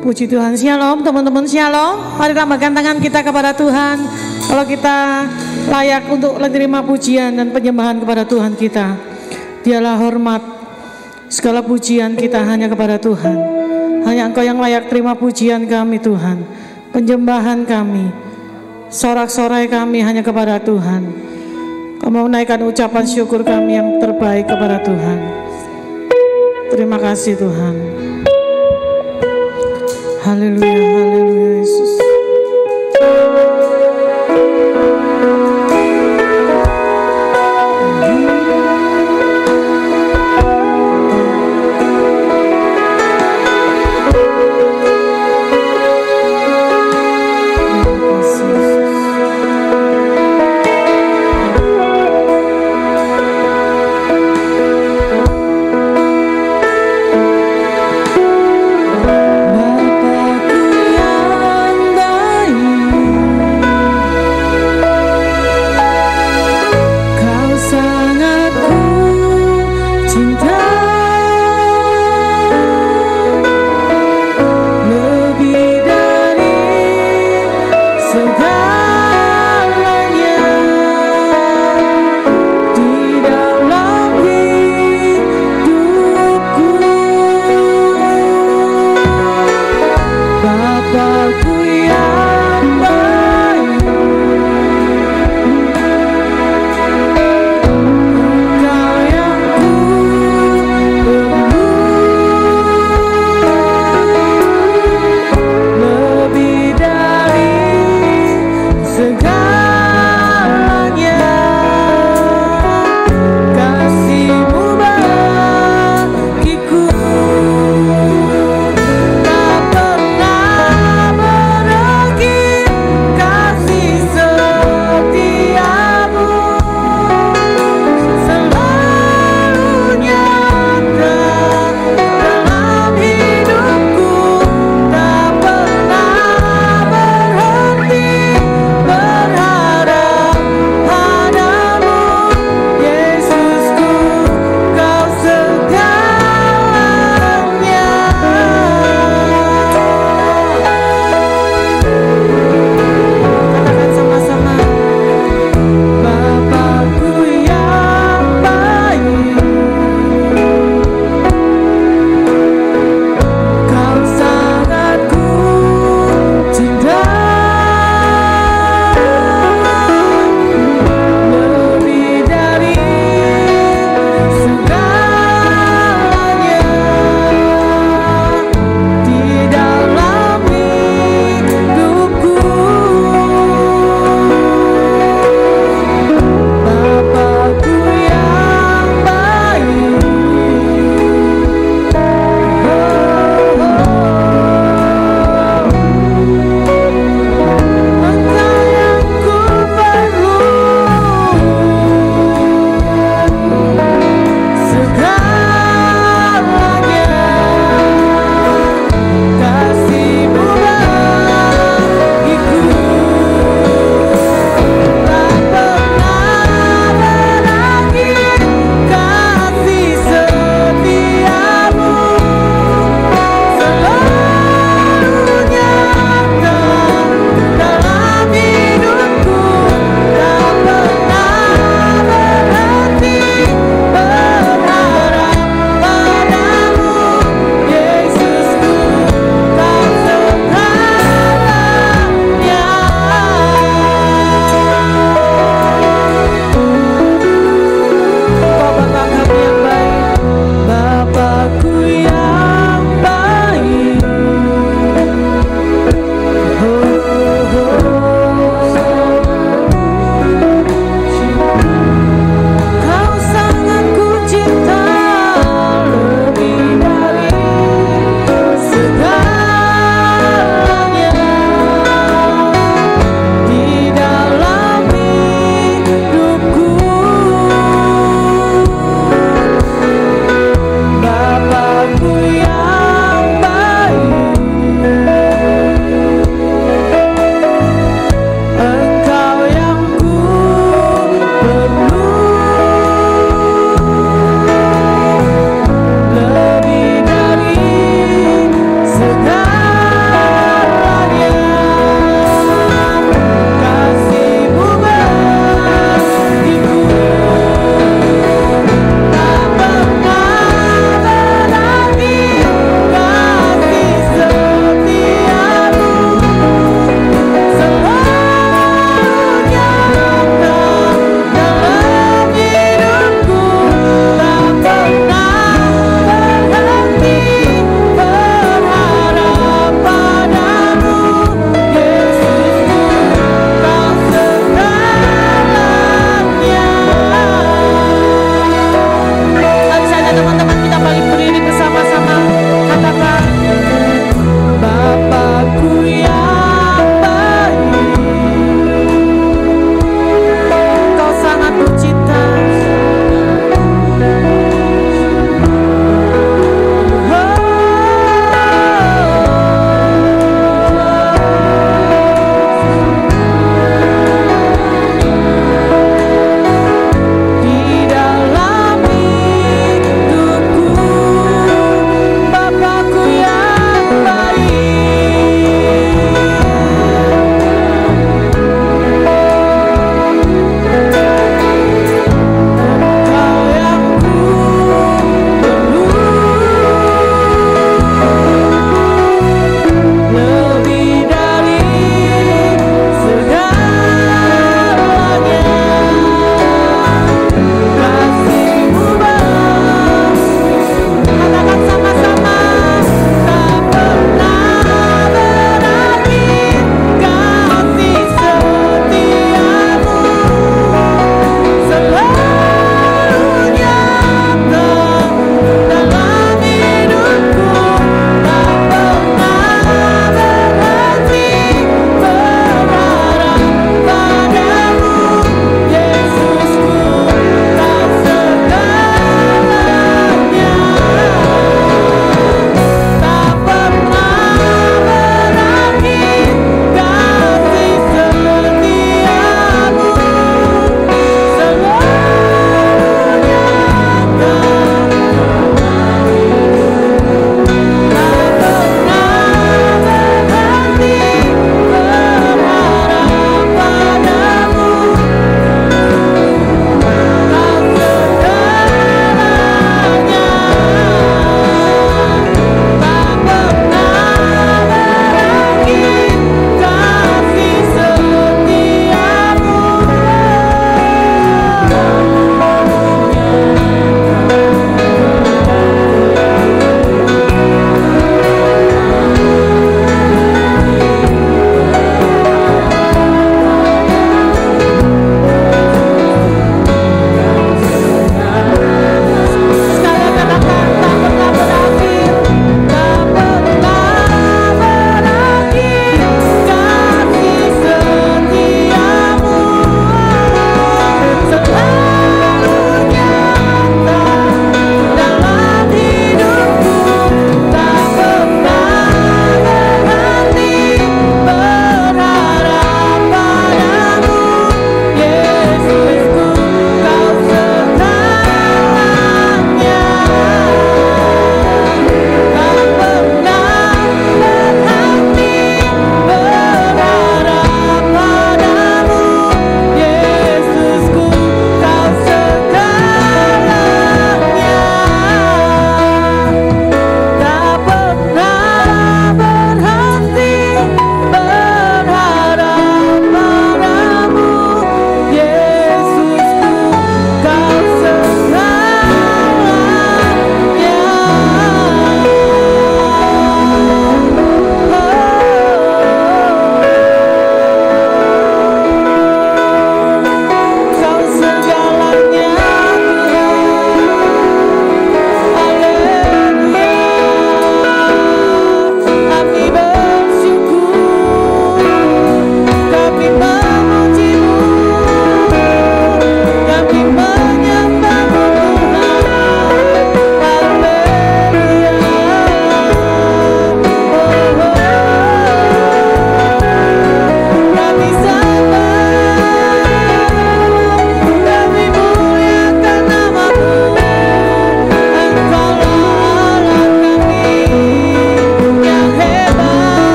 Puji Tuhan, shalom teman-teman, shalom. Mari lambaikan tangan kita kepada Tuhan. Kalau kita layak untuk menerima pujian dan penyembahan kepada Tuhan kita, dialah hormat. Segala pujian kita hanya kepada Tuhan. Hanya Engkau yang layak terima pujian kami Tuhan. Penyembahan kami, sorak-sorai kami hanya kepada Tuhan. Kau mau menaikkan ucapan syukur kami yang terbaik kepada Tuhan. Terima kasih Tuhan. Haleluya, haleluya Yesus. Tak pernah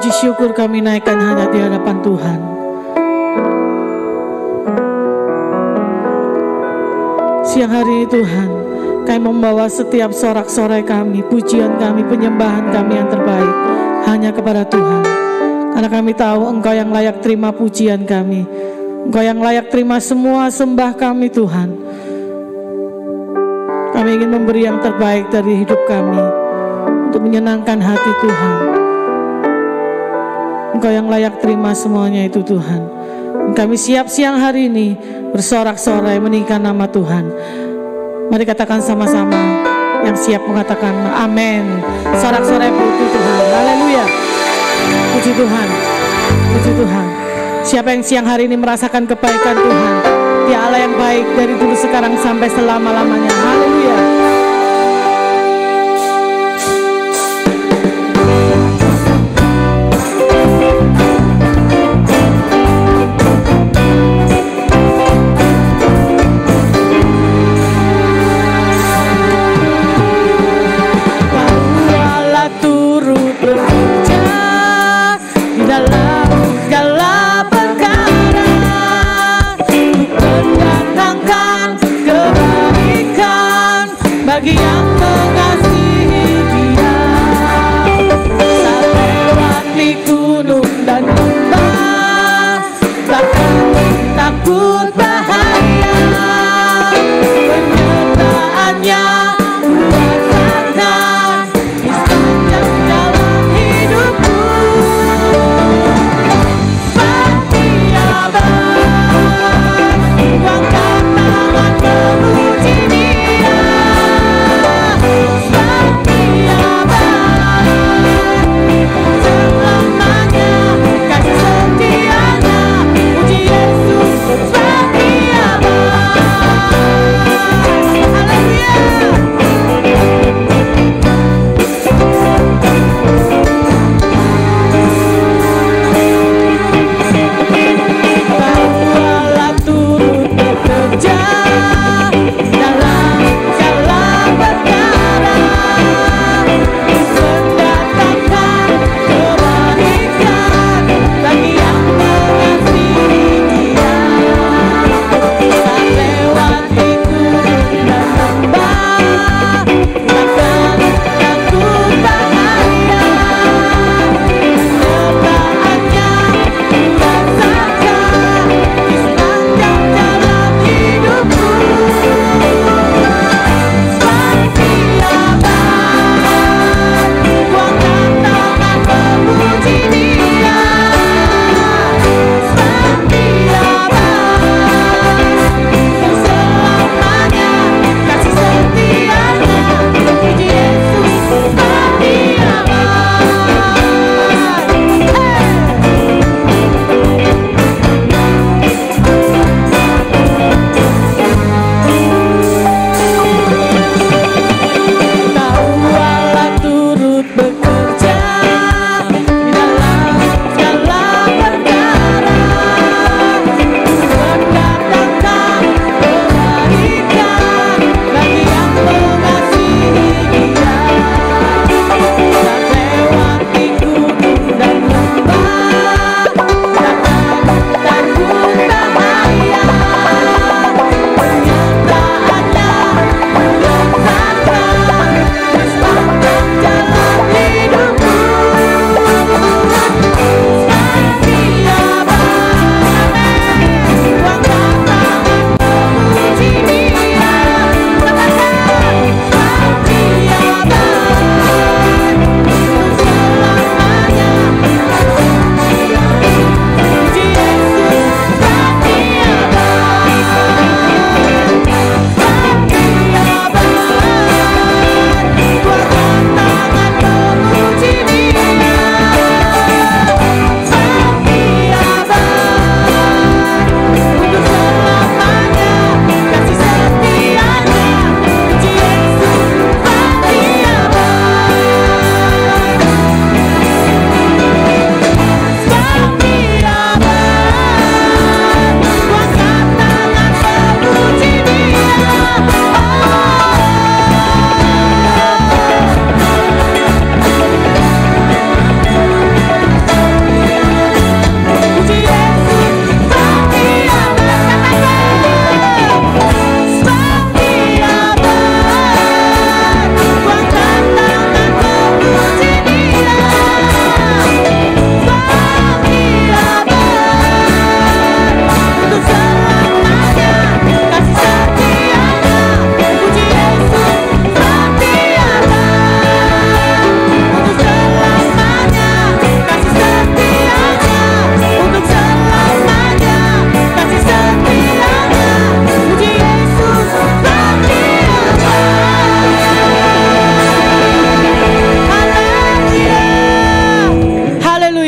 puji syukur kami naikkan hanya di hadapan Tuhan. Siang hari ini Tuhan, kami membawa setiap sorak-sorai kami, pujian kami, penyembahan kami yang terbaik hanya kepada Tuhan. Karena kami tahu Engkau yang layak terima pujian kami, Engkau yang layak terima semua sembah kami Tuhan. Kami ingin memberi yang terbaik dari hidup kami untuk menyenangkan hati Tuhan. Engkau yang layak terima semuanya itu Tuhan. Kami siap siang hari ini bersorak-sorai meninggikan nama Tuhan. Mari katakan sama-sama yang siap mengatakan amin. Sorak-sorai puji Tuhan. Haleluya. Puji Tuhan. Puji Tuhan. Siapa yang siang hari ini merasakan kebaikan Tuhan? Dia Allah yang baik dari dulu sekarang sampai selama-lamanya. Haleluya.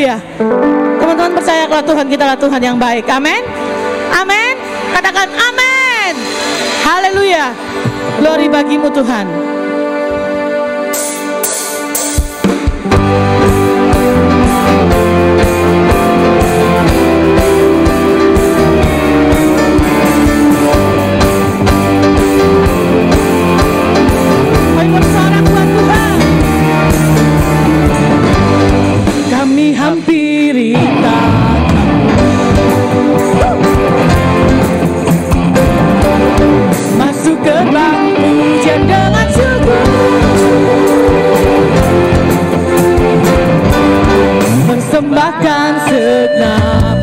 Haleluya. Teman-teman percaya kalau Tuhan kita adalah Tuhan yang baik. Amin. Amin. Katakan amin. Haleluya. Glory bagimu Tuhan. Kami hampiri masuk ke bang pujian dengan syukur, persembahkan segenap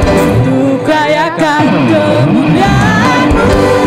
untuk rayakan kemuliaan-Mu.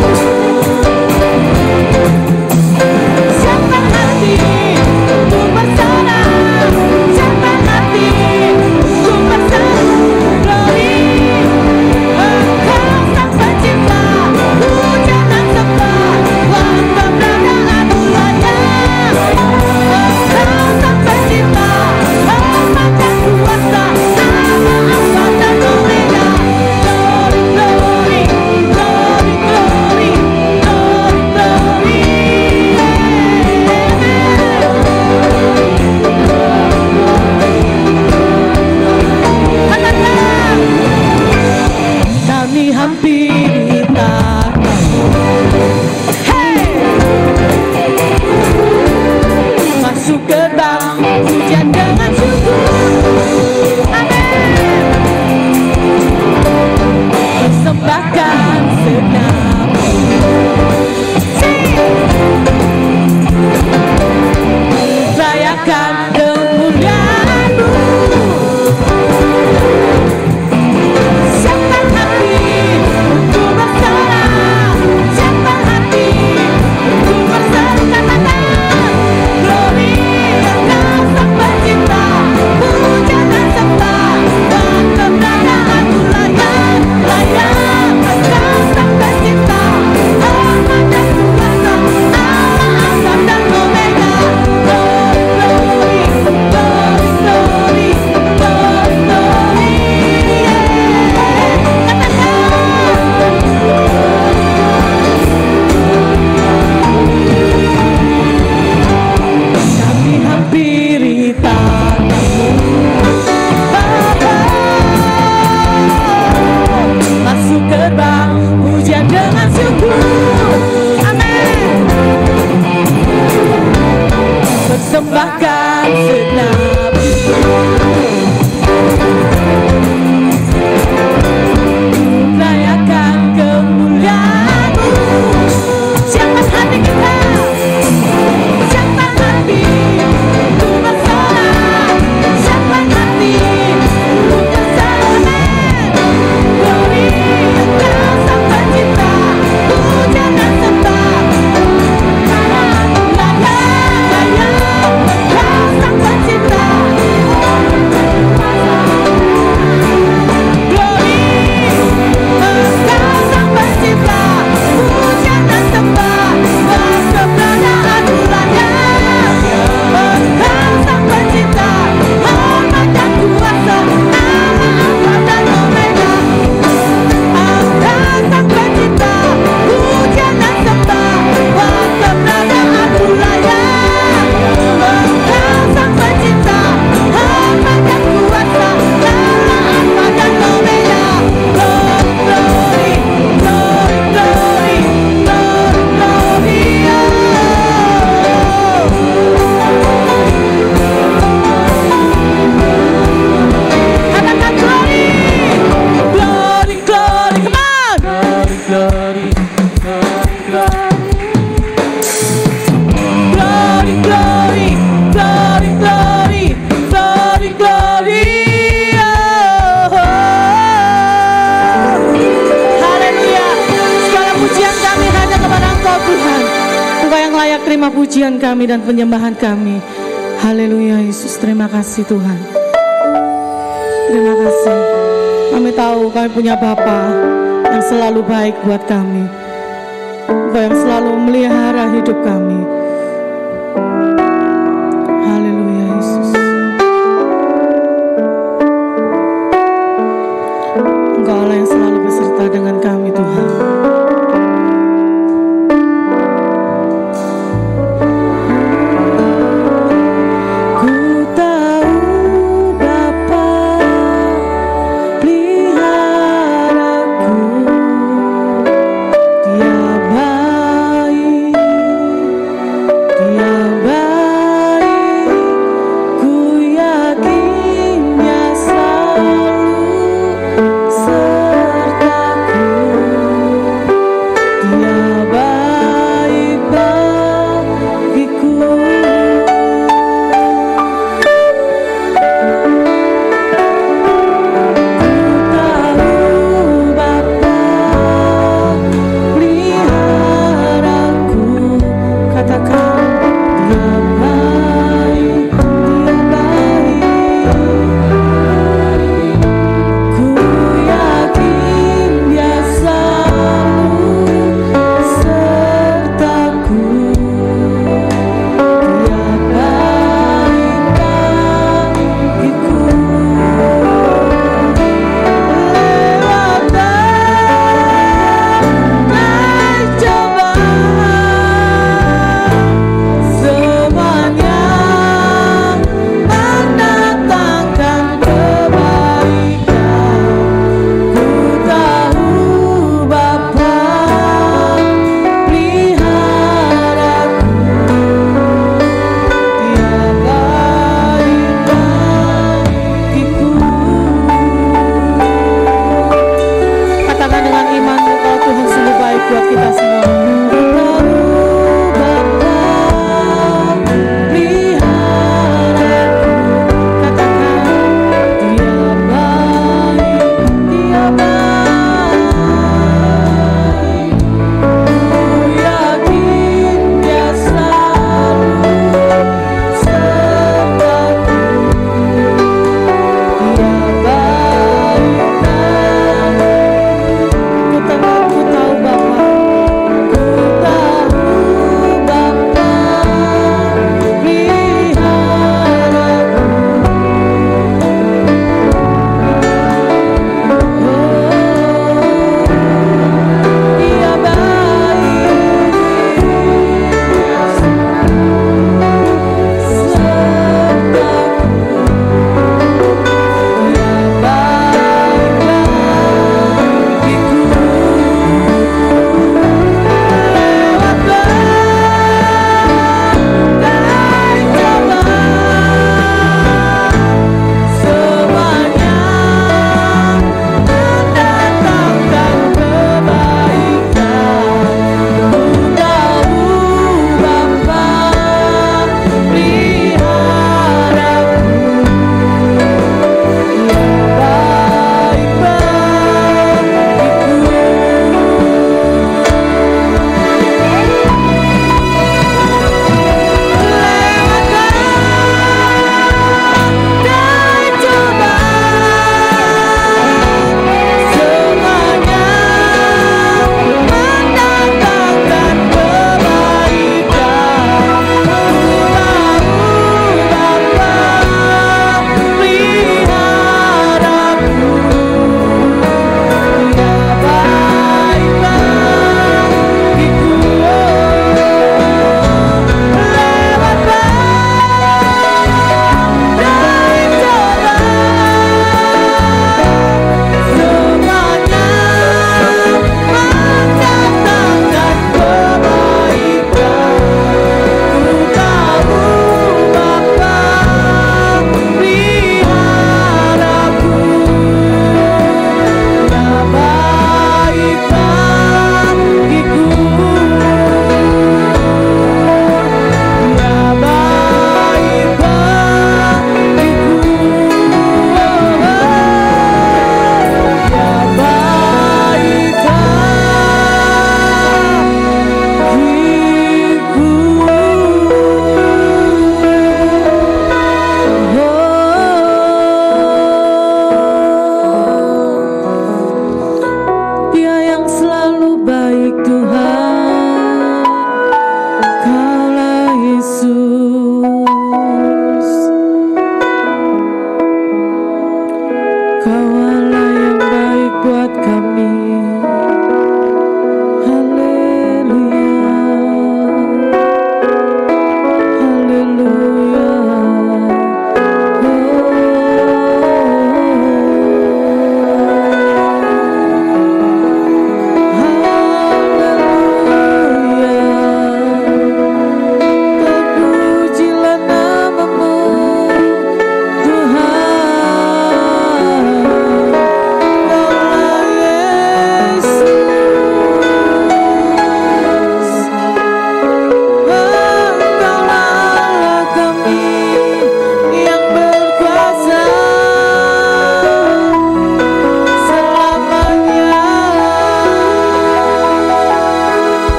terima pujian kami dan penyembahan kami. Haleluya Yesus, terima kasih Tuhan. Terima kasih. Kami tahu kami punya Bapa yang selalu baik buat kami, Bapa yang selalu memelihara hidup kami.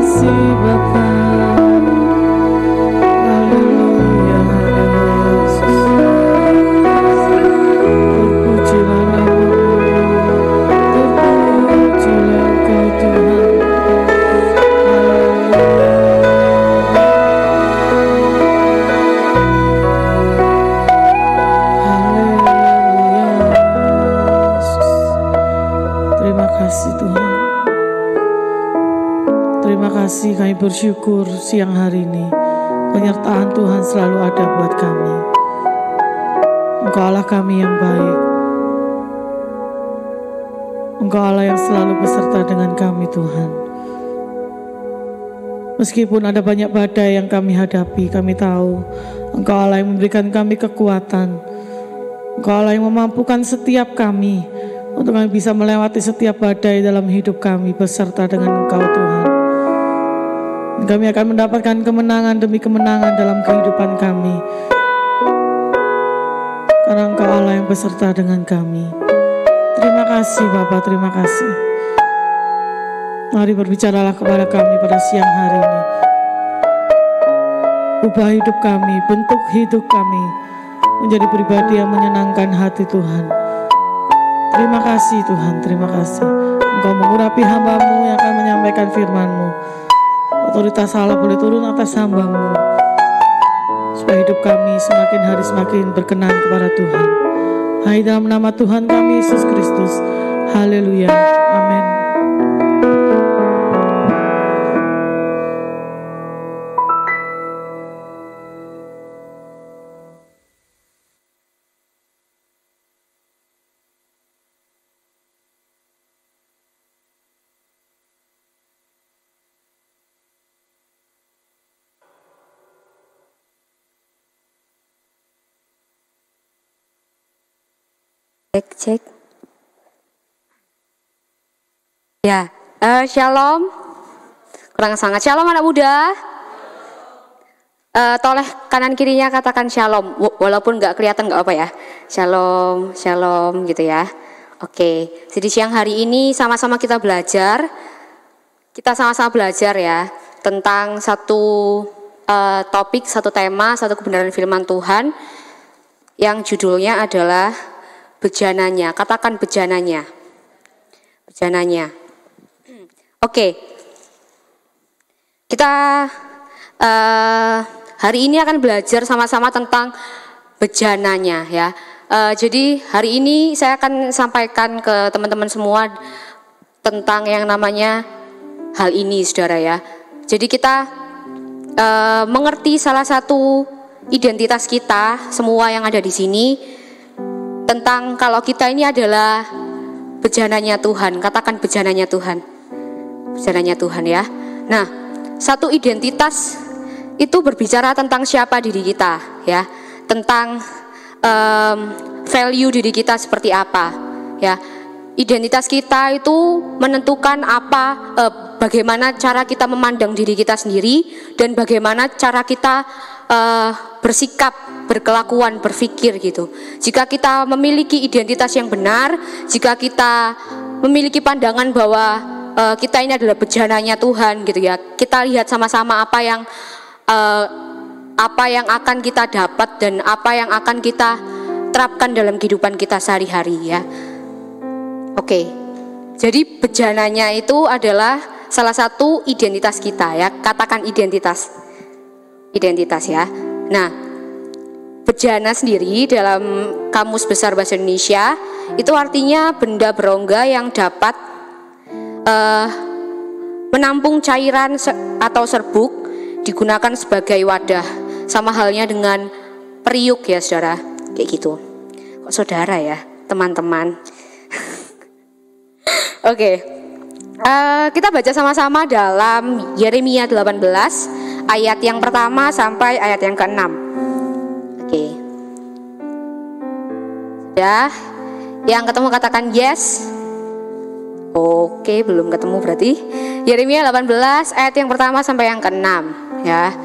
kasih Bapa. Haleluya, Yesus. Terpujilah namamu, terpujilah Engkau Tuhan. Haleluya, Yesus. Terima kasih Tuhan. Terima kasih, kami bersyukur siang hari ini penyertaan Tuhan selalu ada buat kami. Engkau Allah kami yang baik. Engkau Allah yang selalu beserta dengan kami Tuhan. Meskipun ada banyak badai yang kami hadapi, kami tahu Engkau Allah yang memberikan kami kekuatan. Engkau Allah yang memampukan setiap kami untuk kami bisa melewati setiap badai dalam hidup kami beserta dengan Engkau Tuhan. Kami akan mendapatkan kemenangan demi kemenangan dalam kehidupan kami, karena Engkau Allah yang beserta dengan kami. Terima kasih Bapa, terima kasih. Mari berbicaralah kepada kami pada siang hari ini. Ubah hidup kami, bentuk hidup kami menjadi pribadi yang menyenangkan hati Tuhan. Terima kasih Tuhan, terima kasih. Engkau mengurapi hamba-Mu yang akan menyampaikan firman-Mu. Otoritas Allah boleh turun atas hamba-Mu, supaya hidup kami semakin hari semakin berkenan kepada Tuhan. Hai dalam nama Tuhan kami Yesus Kristus. Haleluya, amin. Cek. Ya, shalom. Kurang sangat. Shalom anak muda. Toleh kanan kirinya katakan shalom. Walaupun nggak kelihatan nggak apa ya. Shalom, shalom gitu ya. Oke. Jadi siang hari ini sama-sama kita belajar. Kita sama-sama belajar ya tentang satu topik, satu tema, satu kebenaran firman Tuhan yang judulnya adalah bejananya. Katakan bejananya. Bejananya. Oke. Kita hari ini akan belajar sama-sama tentang bejananya ya. Jadi hari ini saya akan sampaikan ke teman-teman semua tentang yang namanya hal ini saudara ya. Jadi kita mengerti salah satu identitas kita semua yang ada di sini, tentang kalau kita ini adalah bejananya Tuhan. Katakan bejananya Tuhan. Bejananya Tuhan ya. Nah, satu identitas itu berbicara tentang siapa diri kita ya. Tentang value diri kita seperti apa ya. Identitas kita itu menentukan apa, bagaimana cara kita memandang diri kita sendiri, dan bagaimana cara kita bersikap, berkelakuan, berpikir gitu. Jika kita memiliki identitas yang benar, jika kita memiliki pandangan bahwa kita ini adalah bejananya Tuhan gitu ya. Kita lihat sama-sama apa yang akan kita dapat dan apa yang akan kita terapkan dalam kehidupan kita sehari-hari ya. Oke. Jadi bejananya itu adalah salah satu identitas kita ya. Katakan identitas. Identitas ya. Nah, bejana sendiri dalam Kamus Besar Bahasa Indonesia itu artinya benda berongga yang dapat menampung cairan atau serbuk, digunakan sebagai wadah. Sama halnya dengan periuk ya saudara, kayak gitu. Kok saudara ya, teman-teman. Oke. Kita baca sama-sama dalam Yeremia 18 ayat yang pertama sampai ayat yang ke-6. Oke. Ya, yang ketemu katakan yes. Oke, belum ketemu berarti. Yeremia 18 ayat yang pertama sampai yang ke-6 ya.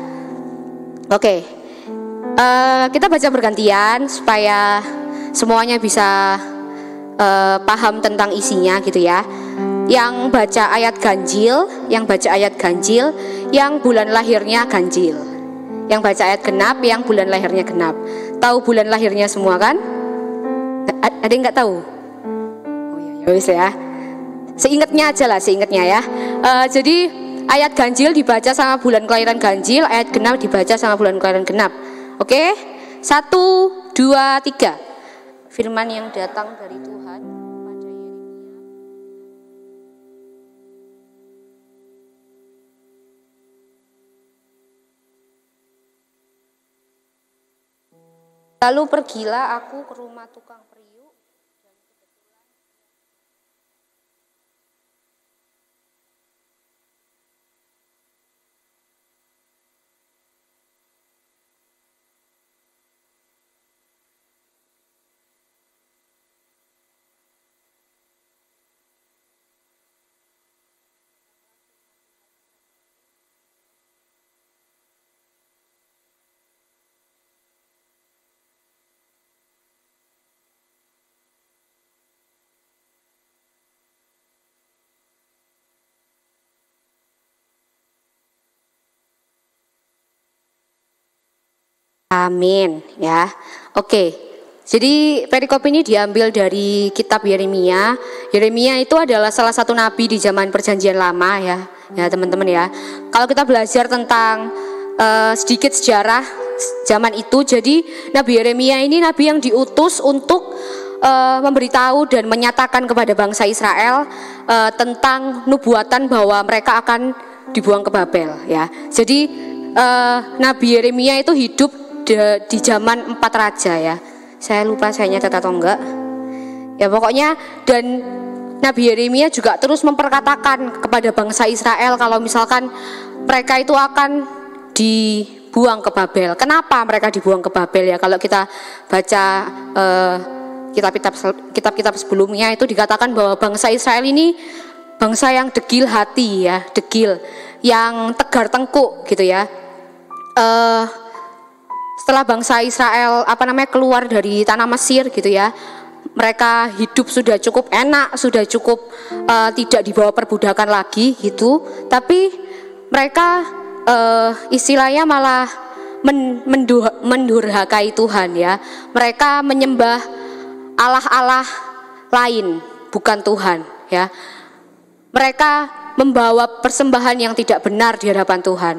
Oke. Kita baca bergantian supaya semuanya bisa paham tentang isinya gitu ya. yang baca ayat ganjil, yang bulan lahirnya ganjil. Yang baca ayat genap, yang bulan lahirnya genap. Tahu bulan lahirnya semua kan? Ada yang nggak tahu? Oh ya, wis ya. Seingatnya aja lah, seingatnya ya. Jadi ayat ganjil dibaca sama bulan kelahiran ganjil, ayat genap dibaca sama bulan kelahiran genap. Oke? 1, 2, 3. Firman yang datang dari Tuhan pada Yeremia. Lalu pergilah aku ke rumah tukang periuk. Amin ya. Oke. Jadi perikop ini diambil dari kitab Yeremia. Yeremia itu adalah salah satu nabi di zaman Perjanjian Lama ya. Ya teman-teman ya. Kalau kita belajar tentang sedikit sejarah zaman itu, jadi Nabi Yeremia ini nabi yang diutus untuk memberitahu dan menyatakan kepada bangsa Israel tentang nubuatan bahwa mereka akan dibuang ke Babel ya. Jadi Nabi Yeremia itu hidup di zaman 4 raja ya. Saya lupa saya nyatet atau enggak. Ya pokoknya, dan Nabi Yeremia juga terus memperkatakan kepada bangsa Israel kalau misalkan mereka itu akan dibuang ke Babel. Kenapa mereka dibuang ke Babel ya? Kalau kita baca kitab-kitab sebelumnya itu dikatakan bahwa bangsa Israel ini bangsa yang degil hati ya, degil, yang tegar tengkuk gitu ya. Setelah bangsa Israel keluar dari tanah Mesir gitu ya, mereka hidup sudah cukup enak, sudah cukup tidak dibawa perbudakan lagi gitu, tapi mereka istilahnya malah mendurhakai Tuhan ya. Mereka menyembah Allah-Allah lain, bukan Tuhan ya. Mereka membawa persembahan yang tidak benar di hadapan Tuhan,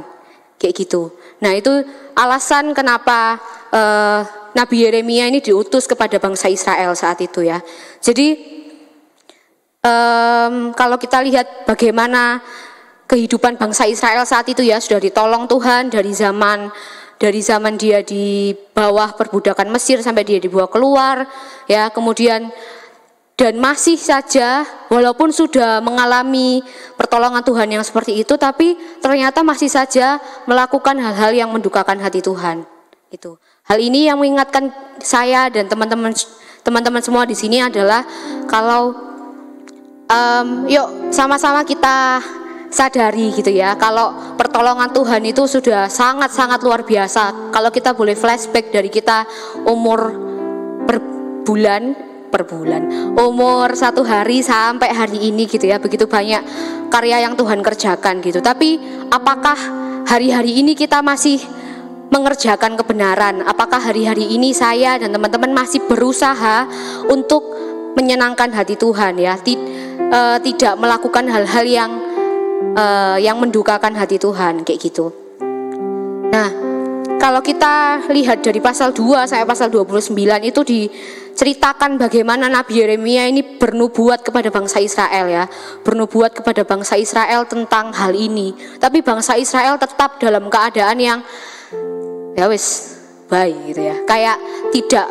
kayak gitu. Nah itu alasan kenapa Nabi Yeremia ini diutus kepada bangsa Israel saat itu ya. Jadi kalau kita lihat bagaimana kehidupan bangsa Israel saat itu ya, sudah ditolong Tuhan dari zaman dia di bawah perbudakan Mesir sampai dia dibawa keluar ya. Kemudian dan masih saja walaupun sudah mengalami pertolongan Tuhan yang seperti itu, tapi ternyata masih saja melakukan hal-hal yang mendukakan hati Tuhan. Itu. Hal ini yang mengingatkan saya dan teman-teman semua di sini adalah kalau yuk sama-sama kita sadari gitu ya, kalau pertolongan Tuhan itu sudah sangat-sangat luar biasa. Kalau kita boleh flashback dari kita umur per bulan, umur 1 hari sampai hari ini gitu ya, begitu banyak karya yang Tuhan kerjakan gitu. Tapi apakah hari-hari ini kita masih mengerjakan kebenaran? Apakah hari-hari ini saya dan teman-teman masih berusaha untuk menyenangkan hati Tuhan ya, tidak melakukan hal-hal yang mendukakan hati Tuhan kayak gitu. Nah, kalau kita lihat dari pasal 2 sampai pasal 29 itu diceritakan bagaimana Nabi Yeremia ini bernubuat kepada bangsa Israel ya, bernubuat kepada bangsa Israel tentang hal ini. Tapi bangsa Israel tetap dalam keadaan yang ya wis baik gitu ya, kayak tidak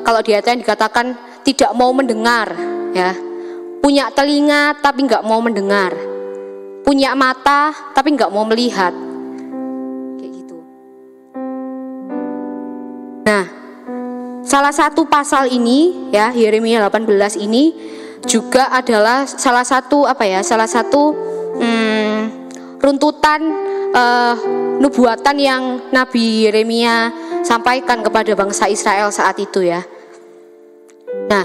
kalau di ayatnya dikatakan tidak mau mendengar ya, punya telinga tapi nggak mau mendengar, punya mata tapi nggak mau melihat. Nah, salah satu pasal ini ya, Yeremia 18 ini juga adalah salah satu runtutan nubuatan yang Nabi Yeremia sampaikan kepada bangsa Israel saat itu ya. Nah,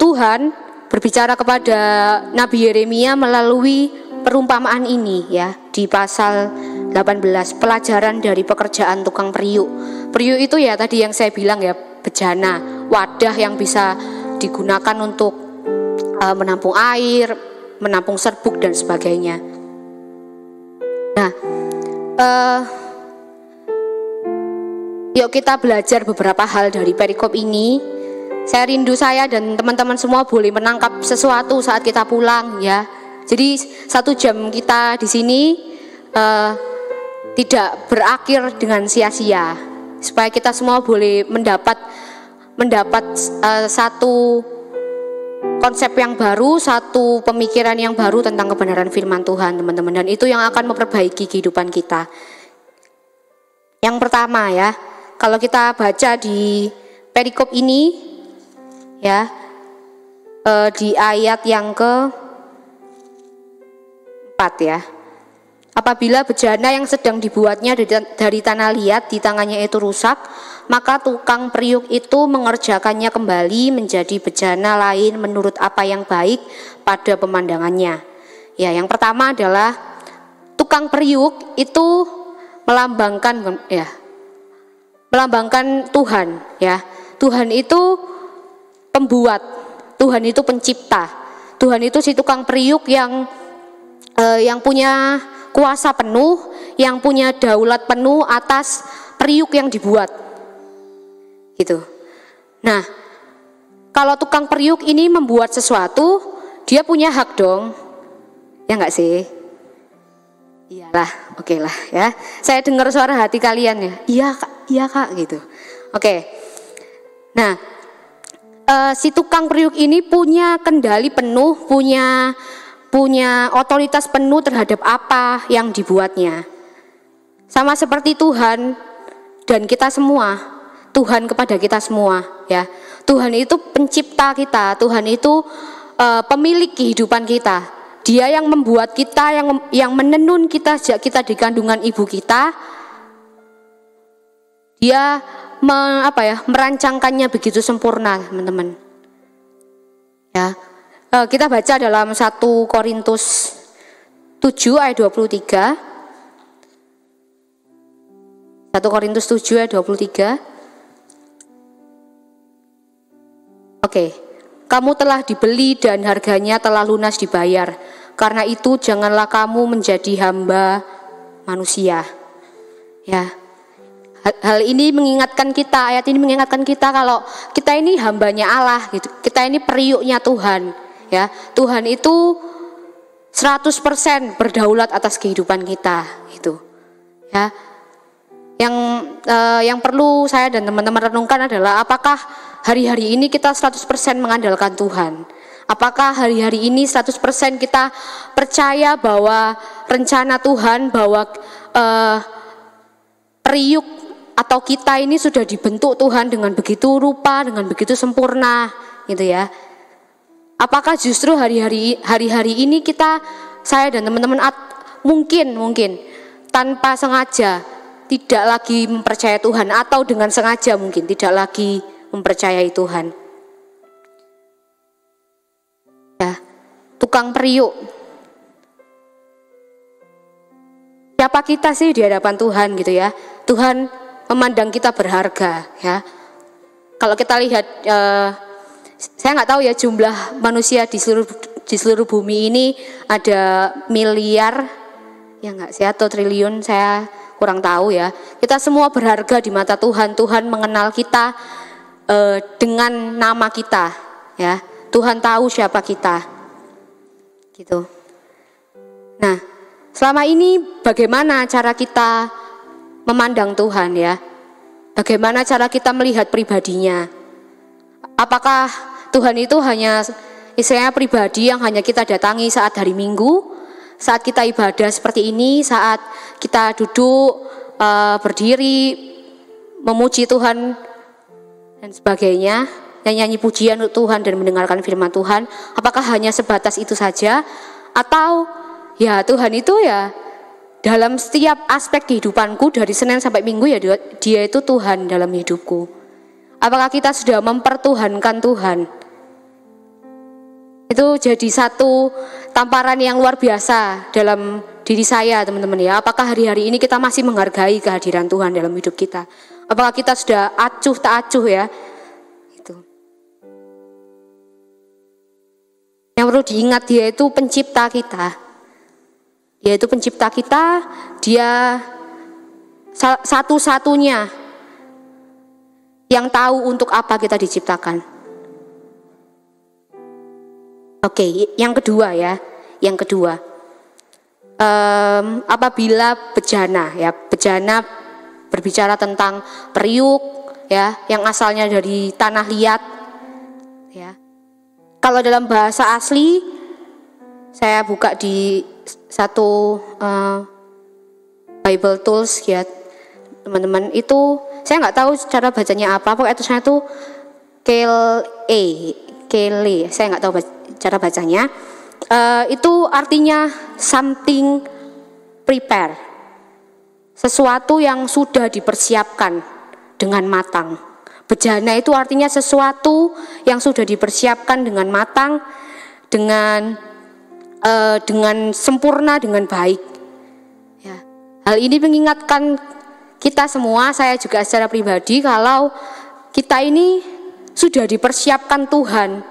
Tuhan berbicara kepada Nabi Yeremia melalui perumpamaan ini ya, di pasal 18, pelajaran dari pekerjaan tukang periuk. Periuk itu ya tadi yang saya bilang ya, bejana, wadah yang bisa digunakan untuk menampung air, menampung serbuk dan sebagainya. Nah, yuk kita belajar beberapa hal dari perikop ini. Saya rindu saya dan teman-teman semua boleh menangkap sesuatu saat kita pulang ya. Jadi 1 jam kita di sini tidak berakhir dengan sia-sia. Supaya kita semua boleh mendapat satu konsep yang baru, satu pemikiran yang baru tentang kebenaran firman Tuhan, teman-teman. Dan itu yang akan memperbaiki kehidupan kita. Yang pertama ya, kalau kita baca di perikop ini ya, di ayat yang ke-4 ya. Apabila bejana yang sedang dibuatnya dari tanah liat di tangannya itu rusak, maka tukang periuk itu mengerjakannya kembali menjadi bejana lain menurut apa yang baik pada pemandangannya. Ya, yang pertama adalah tukang periuk itu melambangkan Tuhan ya. Tuhan itu pembuat, Tuhan itu pencipta, Tuhan itu si tukang periuk yang punya kuasa penuh, yang punya daulat penuh atas periuk yang dibuat, gitu. Nah, kalau tukang periuk ini membuat sesuatu, dia punya hak dong, ya nggak sih? Iyalah, oke lah ya. Saya dengar suara hati kalian ya, iya kak, gitu. Oke. Nah. Si tukang periuk ini punya kendali penuh, punya otoritas penuh terhadap apa yang dibuatnya. Sama seperti Tuhan dan kita semua, Tuhan kepada kita semua ya. Tuhan itu pencipta kita, Tuhan itu pemilik kehidupan kita. Dia yang membuat kita, yang menenun kita sejak kita di kandungan ibu kita. Dia merancangkannya begitu sempurna, teman-teman. Ya, kita baca dalam 1 Korintus 7 ayat 23. 1 Korintus 7 ayat 23. Oke. Kamu telah dibeli dan harganya telah lunas dibayar. Karena itu janganlah kamu menjadi hamba manusia. Ya. Hal ini mengingatkan kita, ayat ini mengingatkan kita kalau kita ini hambanya Allah gitu. Kita ini periuknya Tuhan, ya. Tuhan itu 100% berdaulat atas kehidupan kita gitu. Ya. Yang perlu saya dan teman-teman renungkan adalah apakah hari-hari ini kita 100% mengandalkan Tuhan? Apakah hari-hari ini 100% kita percaya bahwa rencana Tuhan, bahwa periuk atau kita ini sudah dibentuk Tuhan dengan begitu rupa, dengan begitu sempurna, gitu ya. Apakah justru hari-hari ini saya dan teman-teman mungkin tanpa sengaja tidak lagi mempercayai Tuhan, atau dengan sengaja mungkin tidak lagi mempercayai Tuhan. Ya, tukang periuk. Siapa kita sih di hadapan Tuhan gitu ya? Tuhan memandang kita berharga ya. Kalau kita lihat, saya nggak tahu ya jumlah manusia di seluruh bumi ini ada miliar ya nggak sih, atau triliun, saya kurang tahu ya. Kita semua berharga di mata Tuhan. Tuhan mengenal kita dengan nama kita ya. Tuhan tahu siapa kita gitu. Nah, selama ini bagaimana cara kita memandang Tuhan ya? Bagaimana cara kita melihat pribadinya? Apakah Tuhan itu hanya istilahnya pribadi yang hanya kita datangi saat hari Minggu, saat kita ibadah seperti ini, saat kita duduk berdiri memuji Tuhan dan sebagainya, nyanyi pujian untuk Tuhan dan mendengarkan firman Tuhan? Apakah hanya sebatas itu saja? Atau ya Tuhan itu ya dalam setiap aspek kehidupanku dari Senin sampai Minggu ya dia itu Tuhan dalam hidupku. Apakah kita sudah mempertuhankan Tuhan? Itu jadi satu tamparan yang luar biasa dalam diri saya, teman-teman ya. Apakah hari-hari ini kita masih menghargai kehadiran Tuhan dalam hidup kita? Apakah kita sudah acuh tak acuh ya? Itu. Yang perlu diingat, dia itu pencipta kita. Dia itu pencipta kita, dia satu-satunya yang tahu untuk apa kita diciptakan. Oke, yang kedua ya, yang kedua, apabila bejana ya, bejana berbicara tentang periuk ya, yang asalnya dari tanah liat ya. Kalau dalam bahasa asli, saya buka di satu Bible Tools ya, teman-teman, itu saya nggak tahu cara bacanya apa, pokoknya tulisannya itu kele, saya nggak tahu cara bacanya. Itu artinya something prepare, sesuatu yang sudah dipersiapkan dengan matang. Bejana itu artinya sesuatu yang sudah dipersiapkan dengan matang, dengan sempurna, dengan baik. Ya. Hal ini mengingatkan kita semua, saya juga secara pribadi, kalau kita ini sudah dipersiapkan Tuhan,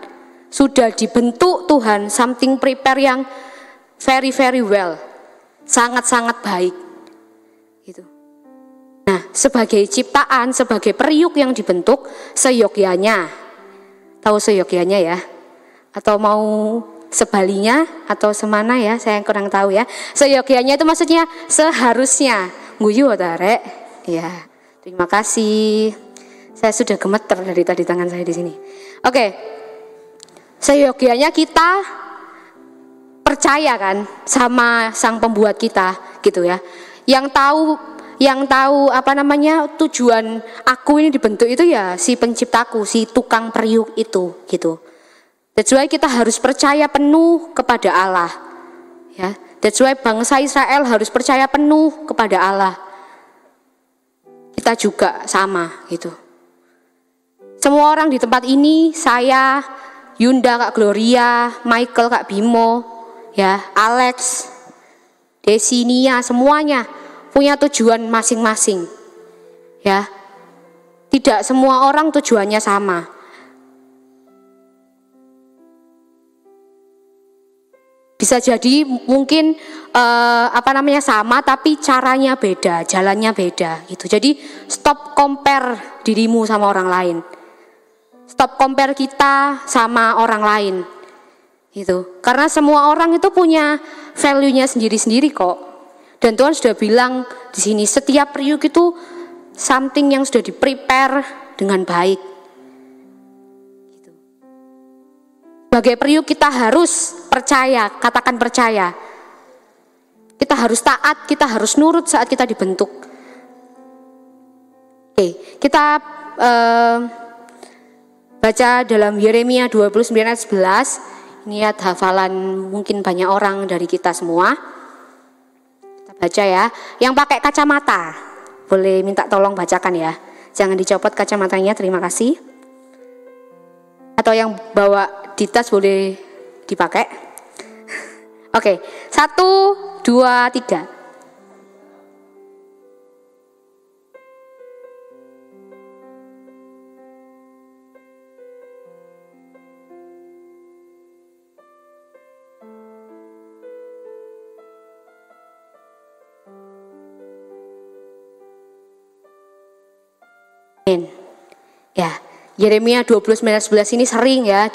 sudah dibentuk Tuhan, something prepare yang very very well, sangat-sangat baik. Gitu. Nah, sebagai ciptaan, sebagai periuk yang dibentuk seyogyanya, tahu seyogyanya ya? Atau mau sebalinya atau semana ya, saya kurang tahu ya. Seyogyanya itu maksudnya seharusnya. Guyu tarek. Ya, terima kasih. Saya sudah gemeter dari tadi tangan saya di sini. Oke. Seyogyanya kita percaya kan sama Sang Pembuat kita, gitu ya. Yang tahu apa namanya tujuan aku ini dibentuk itu ya si penciptaku, si tukang periuk itu, gitu. That's why kita harus percaya penuh kepada Allah. Ya, that's why bangsa Israel harus percaya penuh kepada Allah. Kita juga sama, gitu. Semua orang di tempat ini, saya, Yunda, Kak Gloria, Michael, Kak Bimo, ya, Alex, Desinia, semuanya punya tujuan masing-masing. Ya. Tidak semua orang tujuannya sama. Bisa jadi mungkin sama, tapi caranya beda, jalannya beda gitu. Jadi stop compare dirimu sama orang lain. Stop compare kita sama orang lain. Gitu. Karena semua orang itu punya value-nya sendiri-sendiri kok. Dan Tuhan sudah bilang di sini setiap periuk itu something yang sudah di-prepare dengan baik. Gitu. Sebagai periuk kita harus percaya, katakan percaya. Kita harus taat, kita harus nurut saat kita dibentuk. Oke, kita baca dalam Yeremia 29 ayat 11. Ini ayat hafalan mungkin banyak orang dari kita semua. Kita baca ya. Yang pakai kacamata boleh minta tolong bacakan ya. Jangan dicopot kacamatanya, terima kasih. Atau yang bawa di tas boleh dipakai. Oke, 1, 2, 3. Ya, Yeremia 29:11 ini sering ya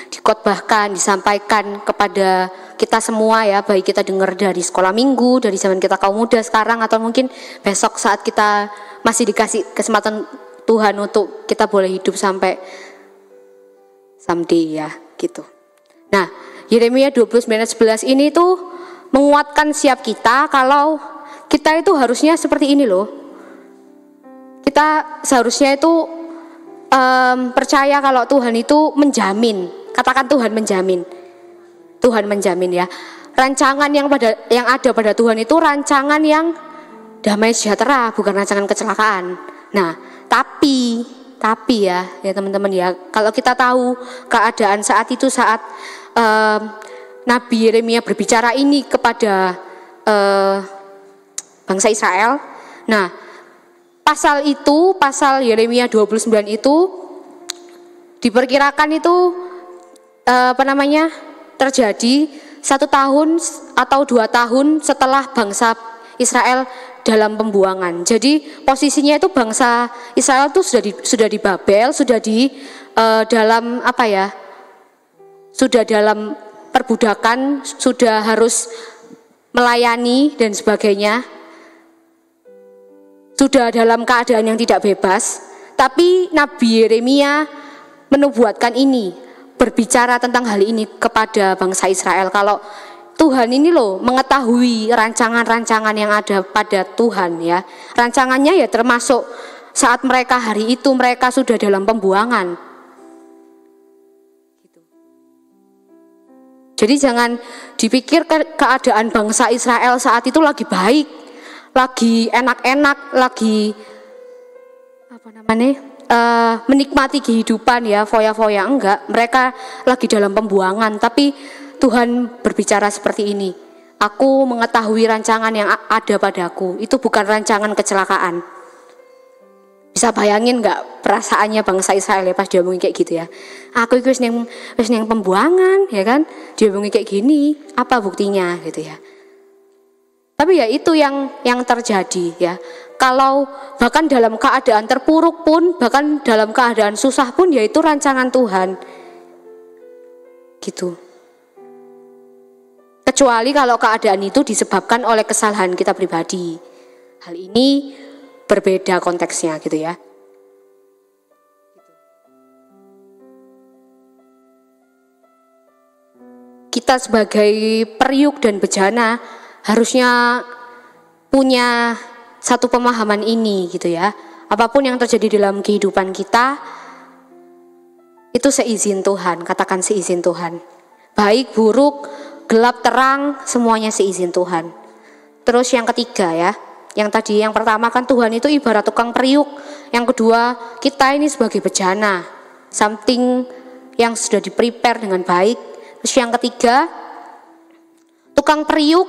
dikotbahkan, disampaikan kepada kita semua ya, baik kita dengar dari sekolah minggu, dari zaman kita kaum muda sekarang, atau mungkin besok saat kita masih dikasih kesempatan Tuhan untuk kita boleh hidup sampai someday ya, gitu. Nah, Yeremia 29:11 ini tuh menguatkan siap kita kalau kita itu harusnya seperti ini loh. Kita seharusnya itu percaya kalau Tuhan itu menjamin. Katakan Tuhan menjamin. Tuhan menjamin ya. Rancangan yang ada pada Tuhan itu rancangan yang damai sejahtera, bukan rancangan kecelakaan. Nah, tapi ya teman-teman ya, kalau kita tahu keadaan saat itu, saat Nabi Yeremia berbicara ini kepada bangsa Israel. Nah, pasal Yeremia 29 itu diperkirakan itu terjadi 1 tahun atau 2 tahun setelah bangsa Israel dalam pembuangan. Jadi posisinya itu bangsa Israel itu sudah di Babel, sudah di sudah dalam perbudakan, sudah harus melayani dan sebagainya, sudah dalam keadaan yang tidak bebas. Tapi Nabi Yeremia menubuatkan ini, berbicara tentang hal ini kepada bangsa Israel, kalau Tuhan ini loh mengetahui rancangan-rancangan yang ada pada Tuhan ya. Rancangannya ya termasuk saat mereka hari itu mereka sudah dalam pembuangan. Jadi jangan dipikir keadaan bangsa Israel saat itu lagi baik, lagi enak-enak, lagi menikmati kehidupan ya, foya-foya. Enggak, mereka lagi dalam pembuangan. Tapi Tuhan berbicara seperti ini, aku mengetahui rancangan yang ada padaku, itu bukan rancangan kecelakaan. Bisa bayangin nggak perasaannya bangsa Israel ya pas dia ngomongin kayak gitu ya. Aku itu wis neng pembuangan ya kan, dia ngomongin kayak gini, apa buktinya gitu ya. Tapi ya itu yang terjadi ya. Kalau bahkan dalam keadaan terpuruk pun, bahkan dalam keadaan susah pun, ya itu rancangan Tuhan. Gitu. Kecuali kalau keadaan itu disebabkan oleh kesalahan kita pribadi. Hal ini berbeda konteksnya gitu ya. Kita sebagai periuk dan bejana harusnya punya satu pemahaman ini gitu ya. Apapun yang terjadi dalam kehidupan kita itu seizin Tuhan, katakan seizin Tuhan. Baik, buruk, gelap, terang, semuanya seizin Tuhan. Terus yang ketiga ya, yang pertama kan Tuhan itu ibarat tukang periuk. Yang kedua, kita ini sebagai bejana, something yang sudah di-prepare dengan baik. Terus yang ketiga, tukang periuk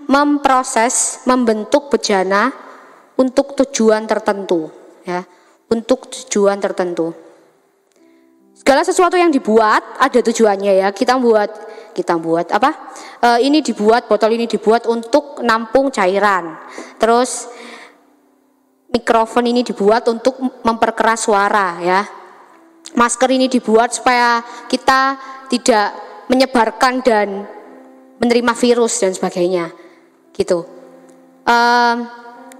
memproses, membentuk bejana untuk tujuan tertentu ya, untuk tujuan tertentu. Segala sesuatu yang dibuat ada tujuannya ya. Kita buat apa? Botol ini dibuat untuk nampung cairan. Terus mikrofon ini dibuat untuk memperkeras suara ya. Masker ini dibuat supaya kita tidak menyebarkan dan menerima virus dan sebagainya. Gitu.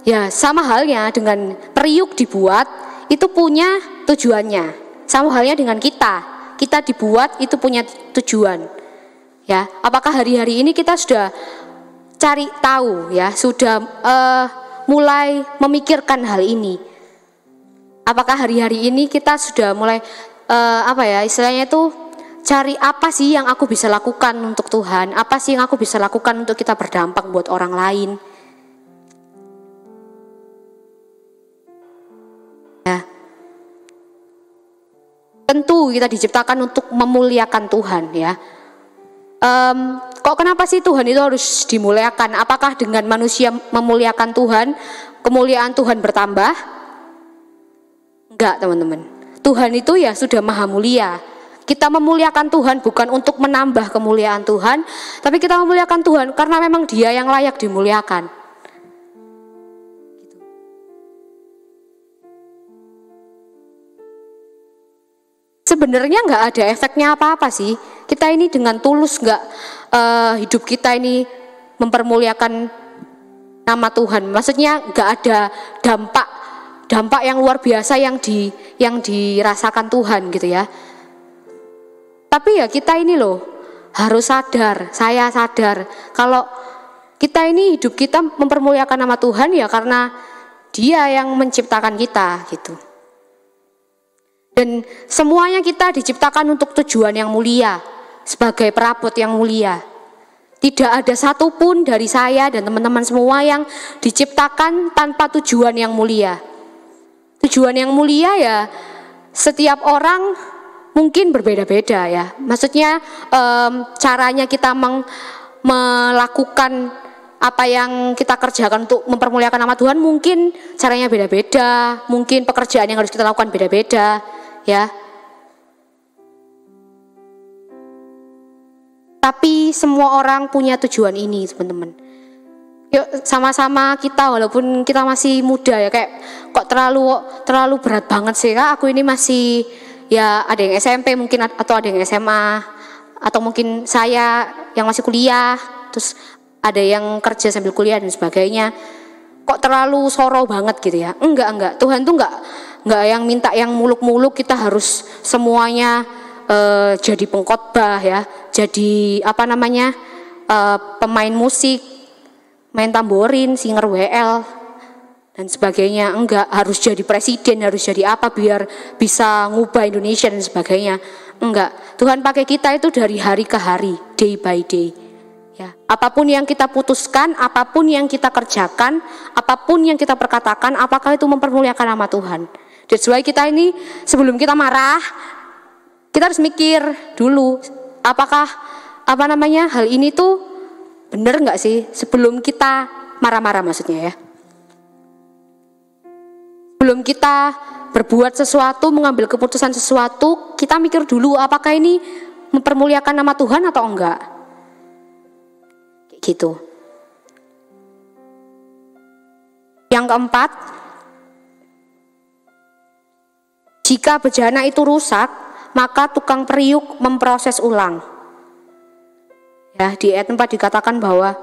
Ya sama halnya dengan periuk dibuat itu punya tujuannya. Sama halnya dengan kita dibuat itu punya tujuan. Ya, apakah hari-hari ini kita sudah cari tahu ya, sudah mulai memikirkan hal ini? Apakah hari-hari ini kita sudah mulai istilahnya itu cari apa sih yang aku bisa lakukan untuk Tuhan? Apa sih yang aku bisa lakukan untuk kita berdampak buat orang lain? Ya. Tentu kita diciptakan untuk memuliakan Tuhan ya. Kok kenapa sih Tuhan itu harus dimuliakan? Apakah dengan manusia memuliakan Tuhan, kemuliaan Tuhan bertambah? Enggak teman-teman. Tuhan itu ya sudah maha mulia. Kita memuliakan Tuhan bukan untuk menambah kemuliaan Tuhan, tapi kita memuliakan Tuhan karena memang Dia yang layak dimuliakan. Sebenarnya nggak ada efeknya apa-apa sih. Kita ini dengan tulus hidup kita ini mempermuliakan nama Tuhan. Maksudnya nggak ada dampak yang luar biasa yang dirasakan Tuhan gitu ya. Tapi ya kita ini loh harus sadar, saya sadar kalau kita ini hidup kita mempermuliakan nama Tuhan ya karena Dia yang menciptakan kita gitu. Dan semuanya kita diciptakan untuk tujuan yang mulia, sebagai perabot yang mulia. Tidak ada satupun dari saya dan teman-teman semua yang diciptakan tanpa tujuan yang mulia. Tujuan yang mulia ya setiap orang mungkin berbeda-beda ya. Maksudnya caranya kita melakukan apa yang kita kerjakan untuk mempermuliakan nama Tuhan mungkin caranya beda-beda, mungkin pekerjaan yang harus kita lakukan beda-beda ya. Tapi semua orang punya tujuan ini, teman-teman. Yuk sama-sama kita, walaupun kita masih muda ya, kayak kok terlalu berat banget sih, Kak. Aku ini masih ya, ada yang SMP mungkin, atau ada yang SMA, atau mungkin saya yang masih kuliah, terus ada yang kerja sambil kuliah dan sebagainya. Kok terlalu soro banget gitu ya? Enggak. Tuhan tuh enggak yang minta yang muluk-muluk kita harus semuanya jadi pengkhotbah ya, jadi pemain musik, main tamborin, singer WL dan sebagainya. Enggak harus jadi presiden, harus jadi apa biar bisa ngubah Indonesia dan sebagainya. Enggak, Tuhan pakai kita itu dari hari ke hari, day by day ya. Apapun yang kita putuskan, apapun yang kita kerjakan, apapun yang kita perkatakan, apakah itu mempermuliakan nama Tuhan. That's why kita ini sebelum kita marah, kita harus mikir dulu, apakah hal ini tuh benar nggak sih sebelum kita marah-marah, maksudnya ya. Sebelum kita berbuat sesuatu, mengambil keputusan sesuatu, kita mikir dulu apakah ini mempermuliakan nama Tuhan atau enggak. Kayak gitu. Yang keempat, jika bejana itu rusak, maka tukang periuk memproses ulang. Ya, di ayat 4 dikatakan bahwa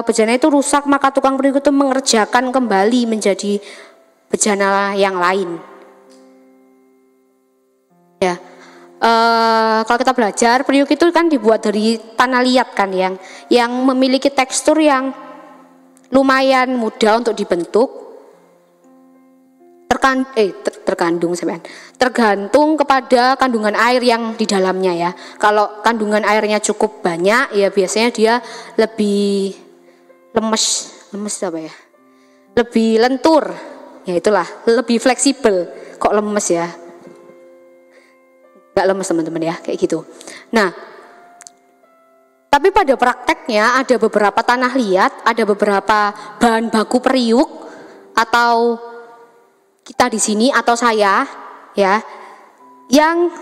bejana itu rusak, maka tukang periuk itu mengerjakan kembali menjadi bejana yang lain. Ya, kalau kita belajar, periuk itu kan dibuat dari tanah liat kan, yang memiliki tekstur yang lumayan mudah untuk dibentuk. Tergantung kepada kandungan air yang di dalamnya ya. Kalau kandungan airnya cukup banyak ya biasanya dia lebih lemes apa ya? Lebih lentur. Ya itulah, lebih fleksibel. Kok lemes ya? Enggak lemes teman-teman ya, kayak gitu. Nah, tapi pada prakteknya ada beberapa tanah liat, ada beberapa bahan baku periuk atau kita di sini atau saya ya, yang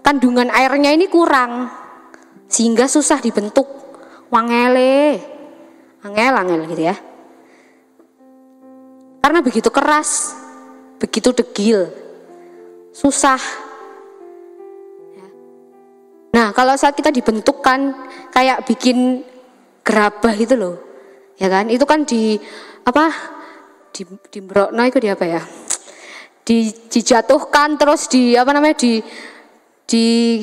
kandungan airnya ini kurang sehingga susah dibentuk, angel gitu ya, karena begitu keras, begitu degil, susah. Nah, kalau saat kita dibentukkan kayak bikin gerabah gitu loh, ya kan? Itu kan di brokno itu di apa ya? Dijatuhkan terus di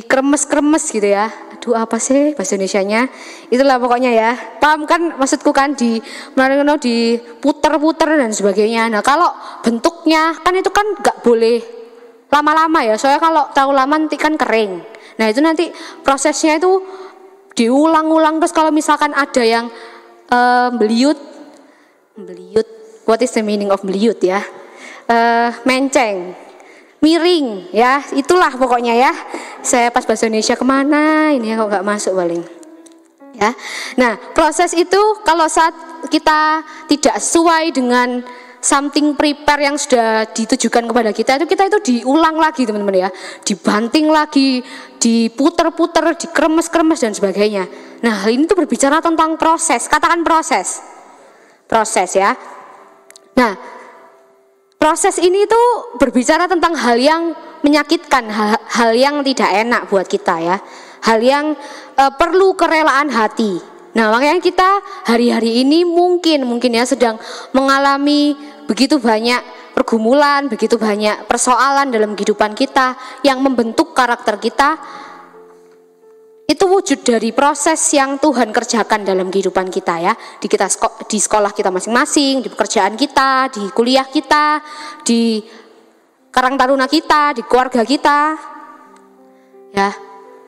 kremes gitu ya. Aduh, apa sih bahasa Indonesianya? Itulah pokoknya ya. Paham kan maksudku kan, diputer-puter dan sebagainya. Nah, kalau bentuknya kan itu kan enggak boleh lama-lama ya. Soalnya kalau terlalu lama nanti kan kering. Nah, itu nanti prosesnya itu diulang-ulang. Terus kalau misalkan ada yang beliut, what is the meaning of beliut ya? Menceng, miring ya, itulah pokoknya ya. Saya pas bahasa Indonesia kemana ini ya, kok nggak masuk paling ya. Nah, proses itu kalau saat kita tidak sesuai dengan something prepare yang sudah ditujukan kepada kita, itu kita itu diulang lagi teman-teman ya, dibanting lagi, diputer-puter, dikremes-kremes dan sebagainya. Nah, hal ini tuh berbicara tentang proses, katakan proses ya. Nah, proses ini tuh berbicara tentang hal yang menyakitkan, hal yang tidak enak buat kita ya, hal yang perlu kerelaan hati. Nah, makanya kita hari-hari ini mungkin ya sedang mengalami begitu banyak pergumulan, begitu banyak persoalan dalam kehidupan kita yang membentuk karakter kita. Itu wujud dari proses yang Tuhan kerjakan dalam kehidupan kita ya, di sekolah kita masing-masing, di pekerjaan kita, di kuliah kita, di karang taruna kita, di keluarga kita ya.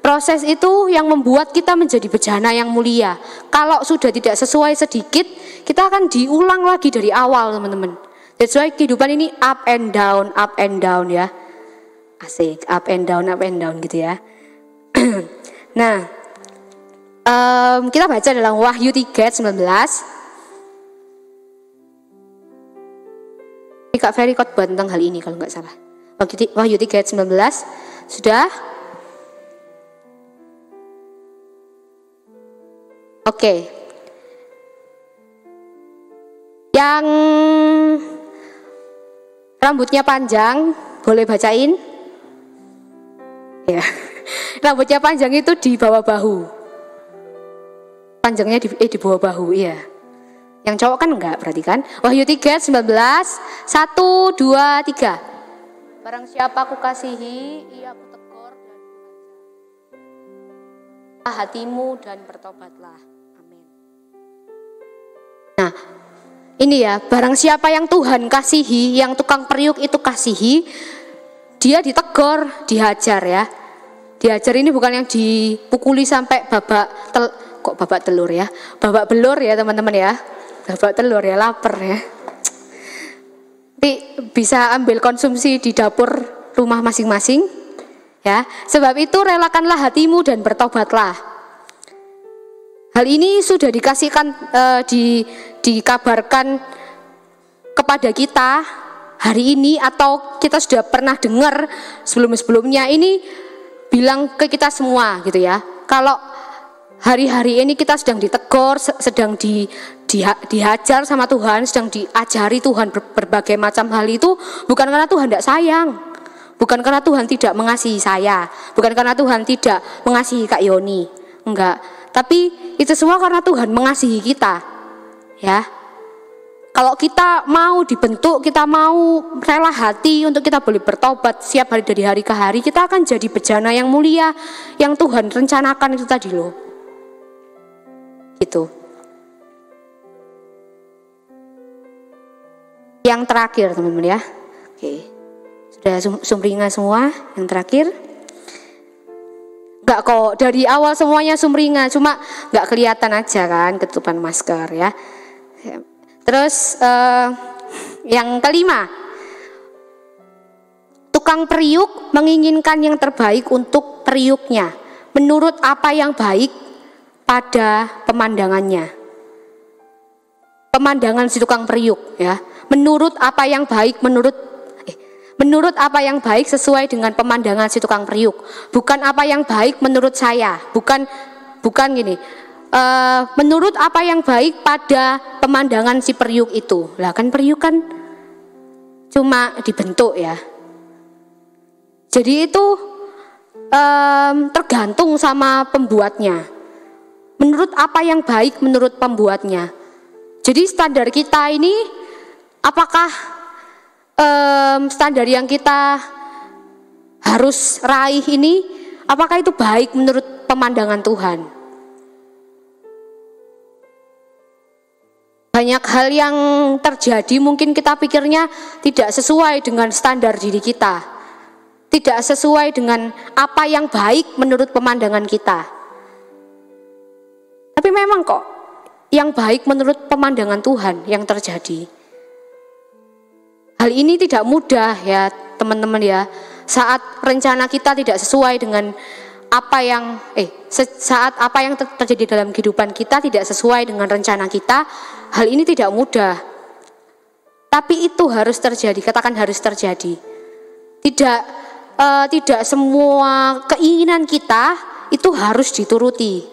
Proses itu yang membuat kita menjadi bejana yang mulia. Kalau sudah tidak sesuai sedikit, kita akan diulang lagi dari awal teman-teman. That's why kehidupan ini up and down ya. Asik, up and down gitu ya. Nah, kita baca dalam Wahyu 3 ayat 19. Kak Ferry khotbah tentang hal ini kalau nggak salah. Wahyu 3 ayat 19. Sudah? Oke. Yang rambutnya panjang, boleh bacain? Ya. Rambutnya panjang itu di bawah bahu. Panjangnya di bawah bahu, iya. Yang cowok kan enggak, berarti kan? Wahyu 3 ayat 19. 1 2 3. Barang siapa aku kasihi, ia aku tegur dan mengajar. Hatimu dan bertobatlah. Amin. Nah, ini ya, barang siapa yang Tuhan kasihi, yang tukang periuk itu kasihi, dia ditegur, dihajar ya. Dihajar ini bukan yang dipukuli sampai babak telur ya. Babak belur ya teman-teman ya. Babak telur ya, lapar ya. Nanti bisa ambil konsumsi di dapur rumah masing-masing ya. Sebab itu relakanlah hatimu dan bertobatlah. Hal ini sudah dikasihkan dikabarkan kepada kita hari ini, atau kita sudah pernah dengar sebelum-sebelumnya. Ini bilang ke kita semua gitu ya. Kalau hari-hari ini kita sedang ditegur, sedang dihajar sama Tuhan, sedang diajari Tuhan berbagai macam hal, itu bukan karena Tuhan tidak sayang, bukan karena Tuhan tidak mengasihi saya, bukan karena Tuhan tidak mengasihi Kak Yoni, enggak. Tapi itu semua karena Tuhan mengasihi kita, ya. Kalau kita mau dibentuk, kita mau rela hati untuk kita boleh bertobat setiap hari dari hari ke hari, kita akan jadi bejana yang mulia yang Tuhan rencanakan itu tadi loh. Gitu. Yang terakhir teman-teman ya. Oke. Sudah sumringah semua. Yang terakhir. Enggak kok, dari awal semuanya sumringah, cuma enggak kelihatan aja kan ketutupan masker ya. Terus yang kelima, tukang periuk menginginkan yang terbaik untuk periuknya menurut apa yang baik pada pemandangannya. Pemandangan si tukang periuk ya, menurut apa yang baik, menurut apa yang baik sesuai dengan pemandangan si tukang periuk, bukan apa yang baik menurut saya, bukan gini. Menurut apa yang baik pada pemandangan si periuk itu. Lah kan periuk kan cuma dibentuk ya. Jadi itu tergantung sama pembuatnya. Menurut apa yang baik menurut pembuatnya. Jadi standar kita ini, apakah standar yang kita harus raih ini, apakah itu baik menurut pemandangan Tuhan? Banyak hal yang terjadi mungkin kita pikirnya tidak sesuai dengan standar diri kita, tidak sesuai dengan apa yang baik menurut pemandangan kita. Tapi memang kok yang baik menurut pemandangan Tuhan yang terjadi. Hal ini tidak mudah ya teman-teman ya. Saat rencana kita tidak sesuai dengan saat apa yang terjadi dalam kehidupan kita tidak sesuai dengan rencana kita, hal ini tidak mudah. Tapi itu harus terjadi, katakan harus terjadi. Tidak semua keinginan kita itu harus dituruti.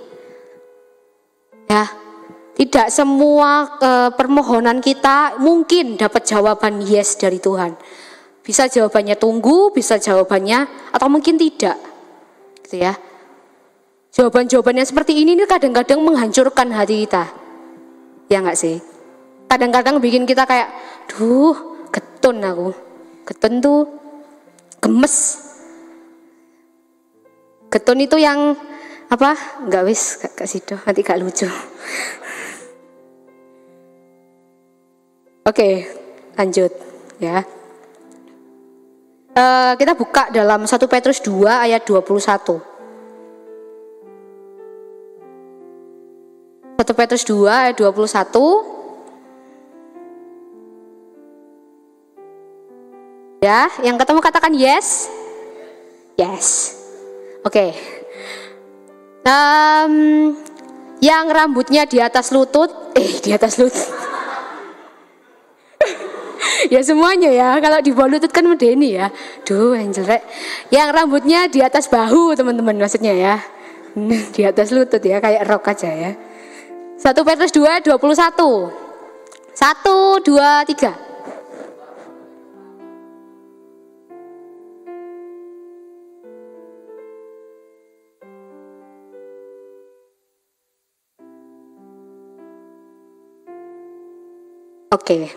Ya. Tidak semua permohonan kita mungkin dapat jawaban yes dari Tuhan. Bisa jawabannya tunggu, bisa jawabannya atau mungkin tidak. Gitu ya. Jawaban-jawabannya seperti ini kadang-kadang menghancurkan hati kita. Ya enggak sih? Kadang-kadang bikin kita kayak, duh, getun aku. Getun tuh gemes. Getun itu yang apa? Enggak wis, Kak Sido, nanti gak lucu. Oke, lanjut ya. Kita buka dalam 1 Petrus 2 ayat 21. 1 Petrus 2 ayat 21. Ya, yang ketemu katakan yes. Yes. Oke. Yang rambutnya di atas lutut, di atas lutut. Ya semuanya ya, kalau di bawah lutut kan medeni ya. Duh, yang jelek. Yang rambutnya di atas bahu, teman-teman, maksudnya ya. Di atas lutut ya, kayak rok aja ya. 1 Petrus 2:21. 1, 2, 3. Oke.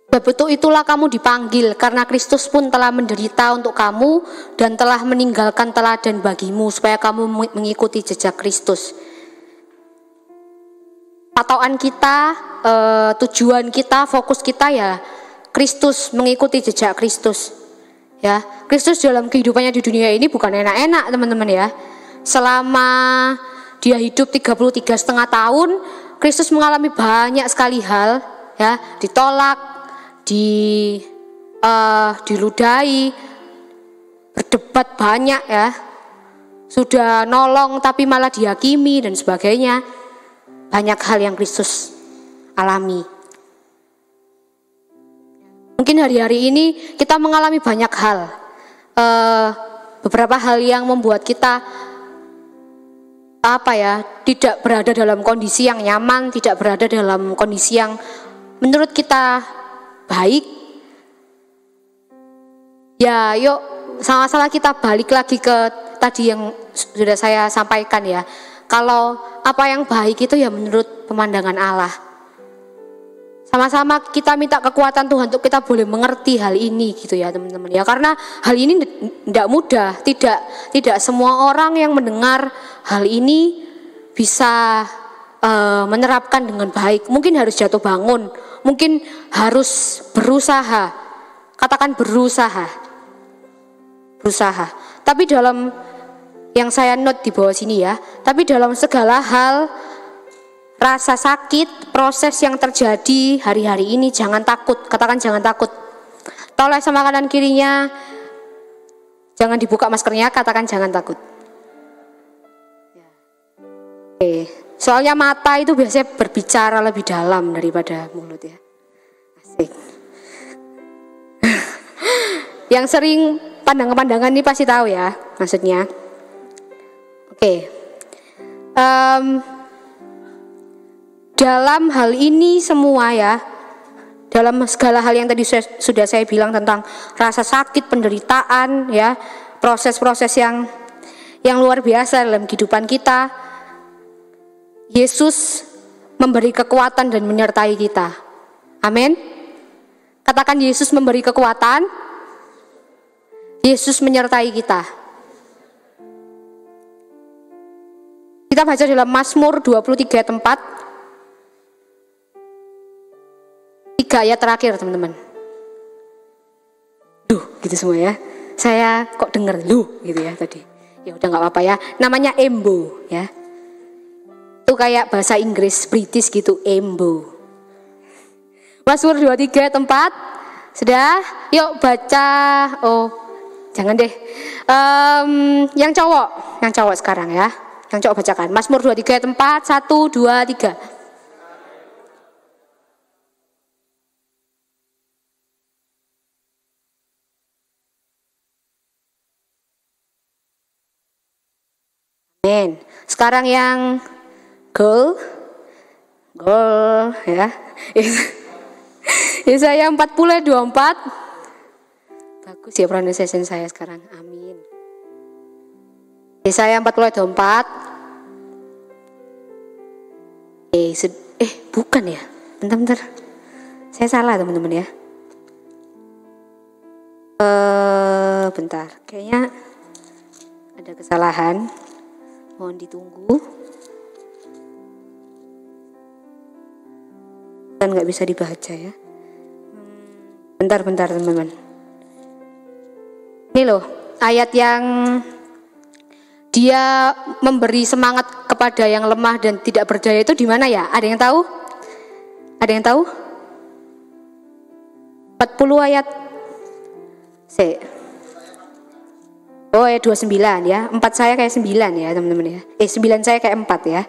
Sebab itulah kamu dipanggil, karena Kristus pun telah menderita untuk kamu dan telah meninggalkan teladan bagimu supaya kamu mengikuti jejak Kristus. Patokan kita, tujuan kita, fokus kita ya Kristus, mengikuti jejak Kristus. Ya, Kristus dalam kehidupannya di dunia ini bukan enak-enak, teman-teman ya. Selama dia hidup 33,5 tahun, Kristus mengalami banyak sekali hal, ya, ditolak, diludahi, berdebat banyak ya, sudah nolong tapi malah dihakimi dan sebagainya. Banyak hal yang Kristus alami. Mungkin hari-hari ini kita mengalami banyak hal, beberapa hal yang membuat kita tidak berada dalam kondisi yang nyaman, tidak berada dalam kondisi yang menurut kita baik. Ya, yuk sama-sama kita balik lagi ke tadi yang sudah saya sampaikan ya. Kalau apa yang baik itu ya menurut pemandangan Allah. Sama-sama kita minta kekuatan Tuhan untuk kita boleh mengerti hal ini gitu ya teman-teman ya. Karena hal ini tidak mudah, tidak semua orang yang mendengar hal ini bisa menerapkan dengan baik. Mungkin harus jatuh bangun, mungkin harus berusaha. Katakan berusaha. Tapi dalam yang saya note di bawah sini ya, tapi dalam segala hal, rasa sakit, proses yang terjadi hari-hari ini, jangan takut. Katakan jangan takut. Toleh sama kanan kirinya, jangan dibuka maskernya, katakan jangan takut. Oke, soalnya mata itu biasanya berbicara lebih dalam daripada mulut ya. Asik. Yang sering pandangan-pandangan ini pasti tahu ya maksudnya. Oke. Dalam hal ini semua ya, dalam segala hal yang tadi sudah saya bilang tentang rasa sakit, penderitaan ya, proses-proses yang luar biasa dalam kehidupan kita, Yesus memberi kekuatan dan menyertai kita. Amin. Katakan Yesus memberi kekuatan, Yesus menyertai kita. Kita baca dalam Mazmur 23:4. 3 ayat terakhir teman-teman. Gitu semua ya. Saya kok denger gitu ya tadi. Ya udah nggak apa-apa ya. Namanya embo ya. Itu kayak bahasa Inggris British gitu, embo. Mazmur 23:4. Sudah? Yuk baca. Oh, jangan deh. Yang cowok sekarang ya. Yang cowok bacakan. Mazmur 23:4. 1, 2, 3. Amin. Sekarang yang goal ya. Yesaya 40:24. Bagus ya pronunciation saya sekarang. Amin. Yesaya 40:24. Bukan ya. Bentar. Saya salah teman-teman ya. Bentar. Kayaknya ada kesalahan. Mohon ditunggu. Dan nggak bisa dibaca ya. Bentar teman-teman. Ini loh ayat yang dia memberi semangat kepada yang lemah dan tidak berdaya itu di mana ya? Ada yang tahu? Ada yang tahu? 40 ayat. Oh ya 29 ya. 4 saya kayak 9 ya teman-teman ya. 9 saya kayak 4 ya.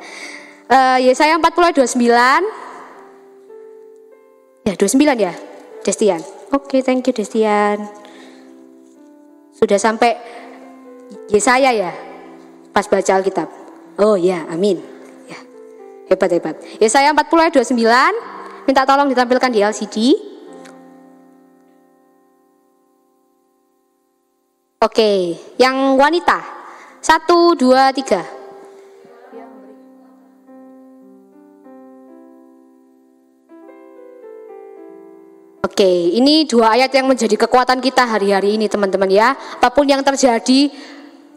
Yesaya 40 ayat 29. Ya 29 ya Destian. Oke, thank you Destian. Sudah sampai Yesaya ya. Pas baca Alkitab. Oh ya, amin. Ya. Hebat. Yesaya 40 ayat 29. Minta tolong ditampilkan di LCD. Oke, yang wanita 1, 2, 3. Oke, ini 2 ayat yang menjadi kekuatan kita hari-hari ini teman-teman ya. Apapun yang terjadi,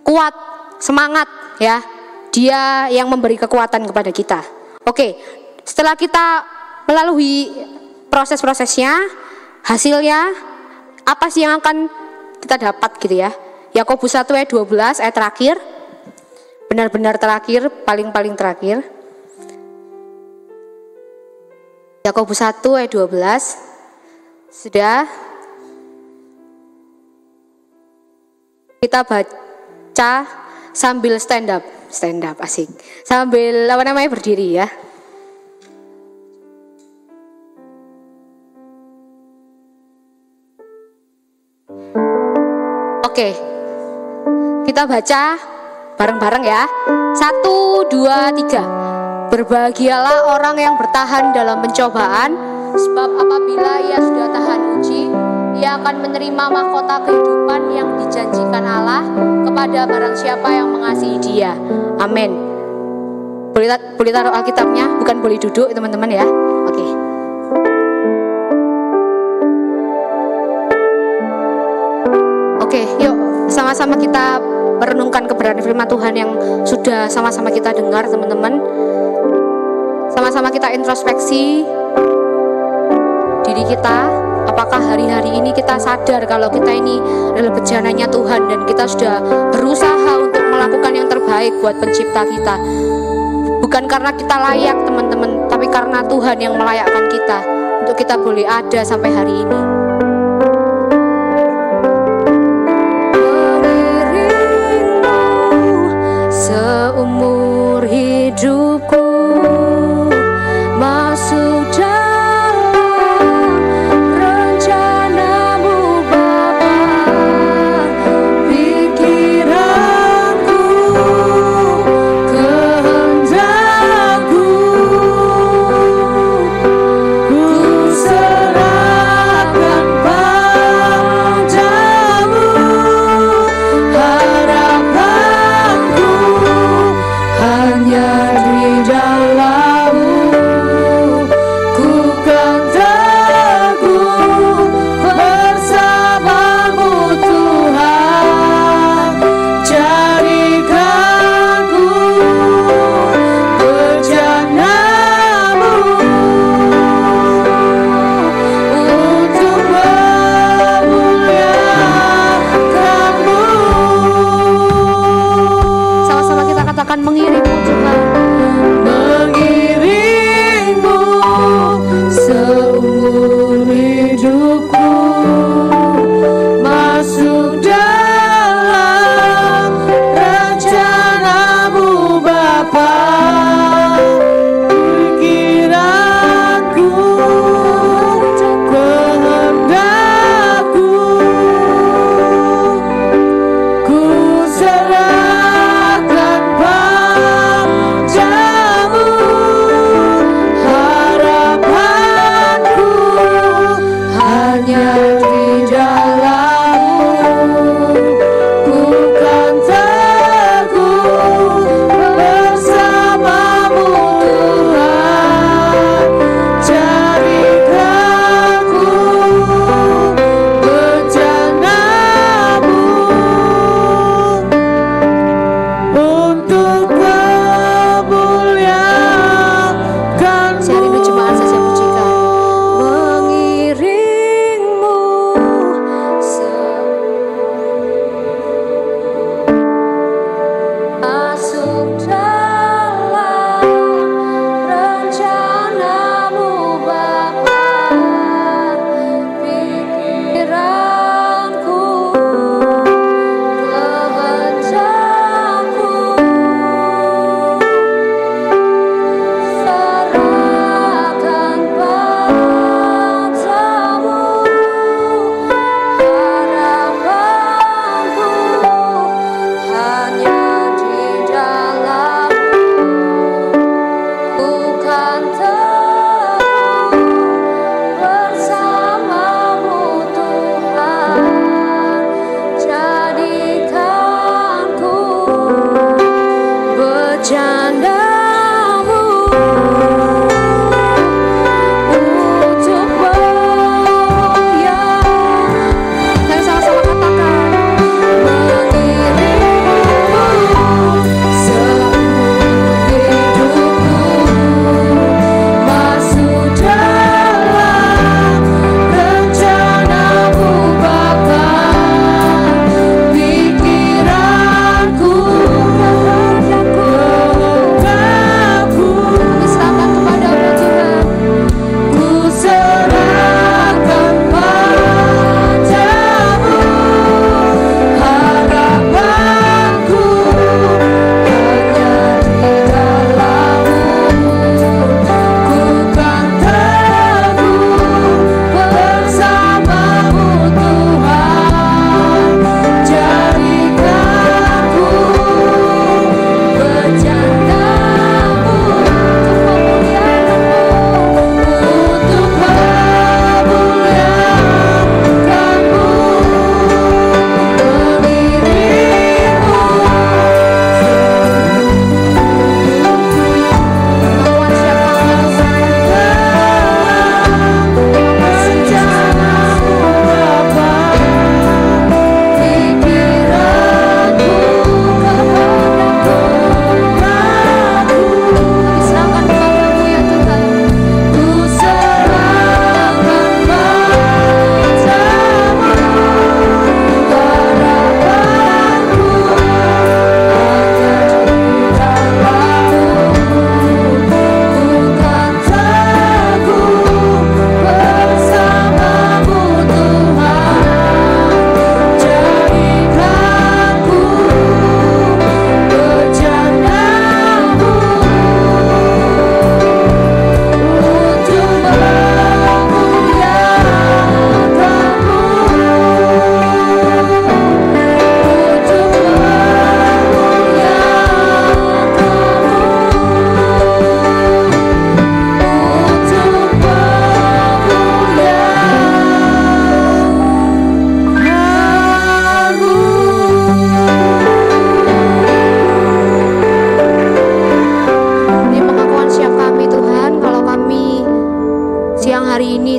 kuat, semangat ya. Dia yang memberi kekuatan kepada kita. Oke, setelah kita melalui proses-prosesnya, hasilnya apa sih yang akan kita dapat gitu ya. Yakobus 1 ayat 12 ayat terakhir. Benar-benar terakhir, paling-paling terakhir. Yakobus 1 ayat 12. Sudah. Kita baca sambil stand up asik. Sambil berdiri ya. Oke, kita baca bareng-bareng ya. 1, 2, 3. Berbahagialah orang yang bertahan dalam pencobaan, sebab apabila ia sudah tahan uji, ia akan menerima mahkota kehidupan yang dijanjikan Allah kepada barang siapa yang mengasihi Dia. Amin. Boleh taruh Alkitabnya, bukan boleh duduk teman-teman ya. Oke. Oke, yuk sama-sama kita merenungkan kebenaran firman Tuhan yang sudah sama-sama kita dengar teman-teman. Sama-sama kita introspeksi diri kita. Apakah hari-hari ini kita sadar kalau kita ini adalah bejananya Tuhan dan kita sudah berusaha untuk melakukan yang terbaik buat pencipta kita. Bukan karena kita layak teman-teman, tapi karena Tuhan yang melayakkan kita untuk kita boleh ada sampai hari ini. Seumur hidupku masuk dalam rencanamu Bapa, pikiranku, kehendakku, ku serahkan padamu, harapanku hanya di dalam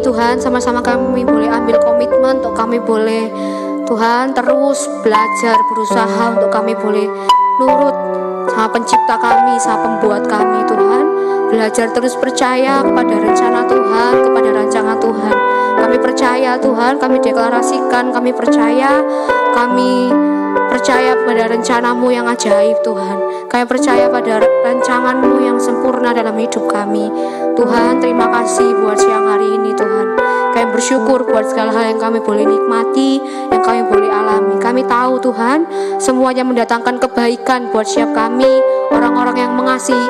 Tuhan, sama-sama kami boleh ambil komitmen untuk kami boleh Tuhan terus belajar, berusaha untuk kami boleh nurut sama pencipta kami, sama pembuat kami Tuhan. Belajar terus percaya kepada rencana Tuhan, kepada rancangan Tuhan. Kami percaya Tuhan, kami deklarasikan, kami percaya pada rencana-Mu yang ajaib Tuhan. Kami percaya pada rancangan-Mu yang sempurna dalam hidup kami. Tuhan, terima kasih buat siang hari ini Tuhan. Kami bersyukur buat segala hal yang kami boleh nikmati, yang kami boleh alami. Kami tahu Tuhan, semuanya mendatangkan kebaikan buat setiap kami, orang-orang yang mengasihi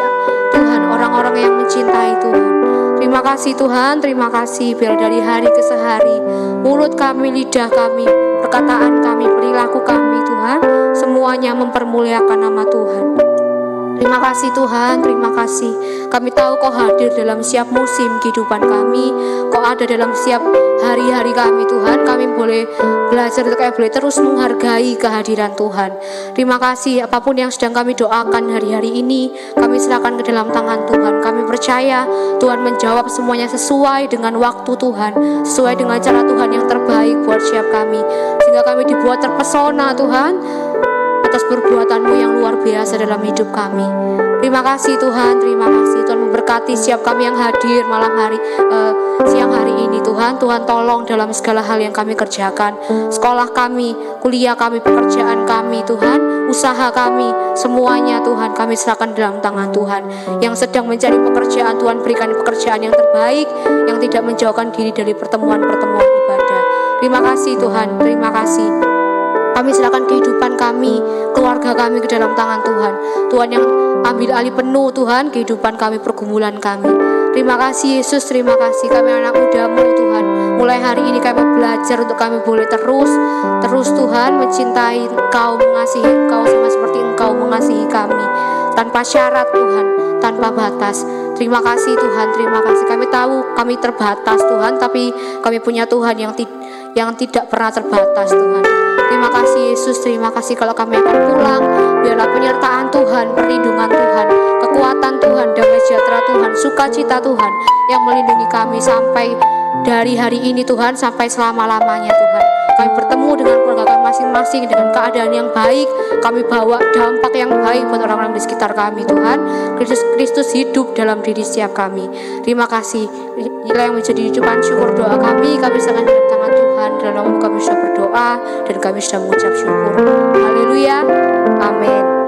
Tuhan, orang-orang yang mencintai Tuhan. Terima kasih Tuhan, terima kasih biar dari hari ke sehari, mulut kami, lidah kami, perkataan kami, perilaku kami Tuhan, semuanya mempermuliakan nama Tuhan. Terima kasih Tuhan, terima kasih. Kami tahu Kau hadir dalam setiap musim kehidupan kami. Kau ada dalam setiap hari-hari kami Tuhan. Kami boleh belajar untuk kami boleh terus menghargai kehadiran Tuhan. Terima kasih apapun yang sedang kami doakan hari-hari ini, kami serahkan ke dalam tangan Tuhan. Kami percaya Tuhan menjawab semuanya sesuai dengan waktu Tuhan, sesuai dengan cara Tuhan yang terbaik buat setiap kami. Sehingga kami dibuat terpesona Tuhan atas perbuatan-Mu yang luar biasa dalam hidup kami. Terima kasih Tuhan, terima kasih Tuhan memberkati setiap kami yang hadir siang hari ini Tuhan. Tuhan tolong dalam segala hal yang kami kerjakan, sekolah kami, kuliah kami, pekerjaan kami Tuhan, usaha kami, semuanya Tuhan kami serahkan dalam tangan Tuhan. Yang sedang mencari pekerjaan Tuhan berikan pekerjaan yang terbaik, yang tidak menjauhkan diri dari pertemuan-pertemuan ibadah. Terima kasih Tuhan, terima kasih. Kami serahkan kehidupan kami, keluarga kami ke dalam tangan Tuhan. Tuhan yang ambil alih penuh Tuhan kehidupan kami, pergumulan kami. Terima kasih Yesus, terima kasih. Kami anak muda-Mu Tuhan. Mulai hari ini kami belajar untuk kami boleh terus Tuhan mencintai Engkau, mengasihi Engkau sama seperti Engkau mengasihi kami. Tanpa syarat Tuhan, tanpa batas. Terima kasih Tuhan, terima kasih. Kami tahu kami terbatas Tuhan, tapi kami punya Tuhan yang tidak pernah terbatas Tuhan. Terima kasih Yesus, terima kasih kalau kami akan pulang, biarlah penyertaan Tuhan, perlindungan Tuhan, kekuatan Tuhan, damai sejahtera Tuhan, sukacita Tuhan yang melindungi kami sampai dari hari ini Tuhan, sampai selama-lamanya Tuhan. Kami bertemu dengan keluarga kami masing-masing dengan keadaan yang baik, kami bawa dampak yang baik buat orang-orang di sekitar kami Tuhan. Kristus hidup dalam diri setiap kami. Terima kasih. Inilah yang menjadi ucapan syukur doa kami serahkan dalam tangan Tuhan. Dalam nama kami sudah berdoa dan kami sudah mengucap syukur. Haleluya, amin.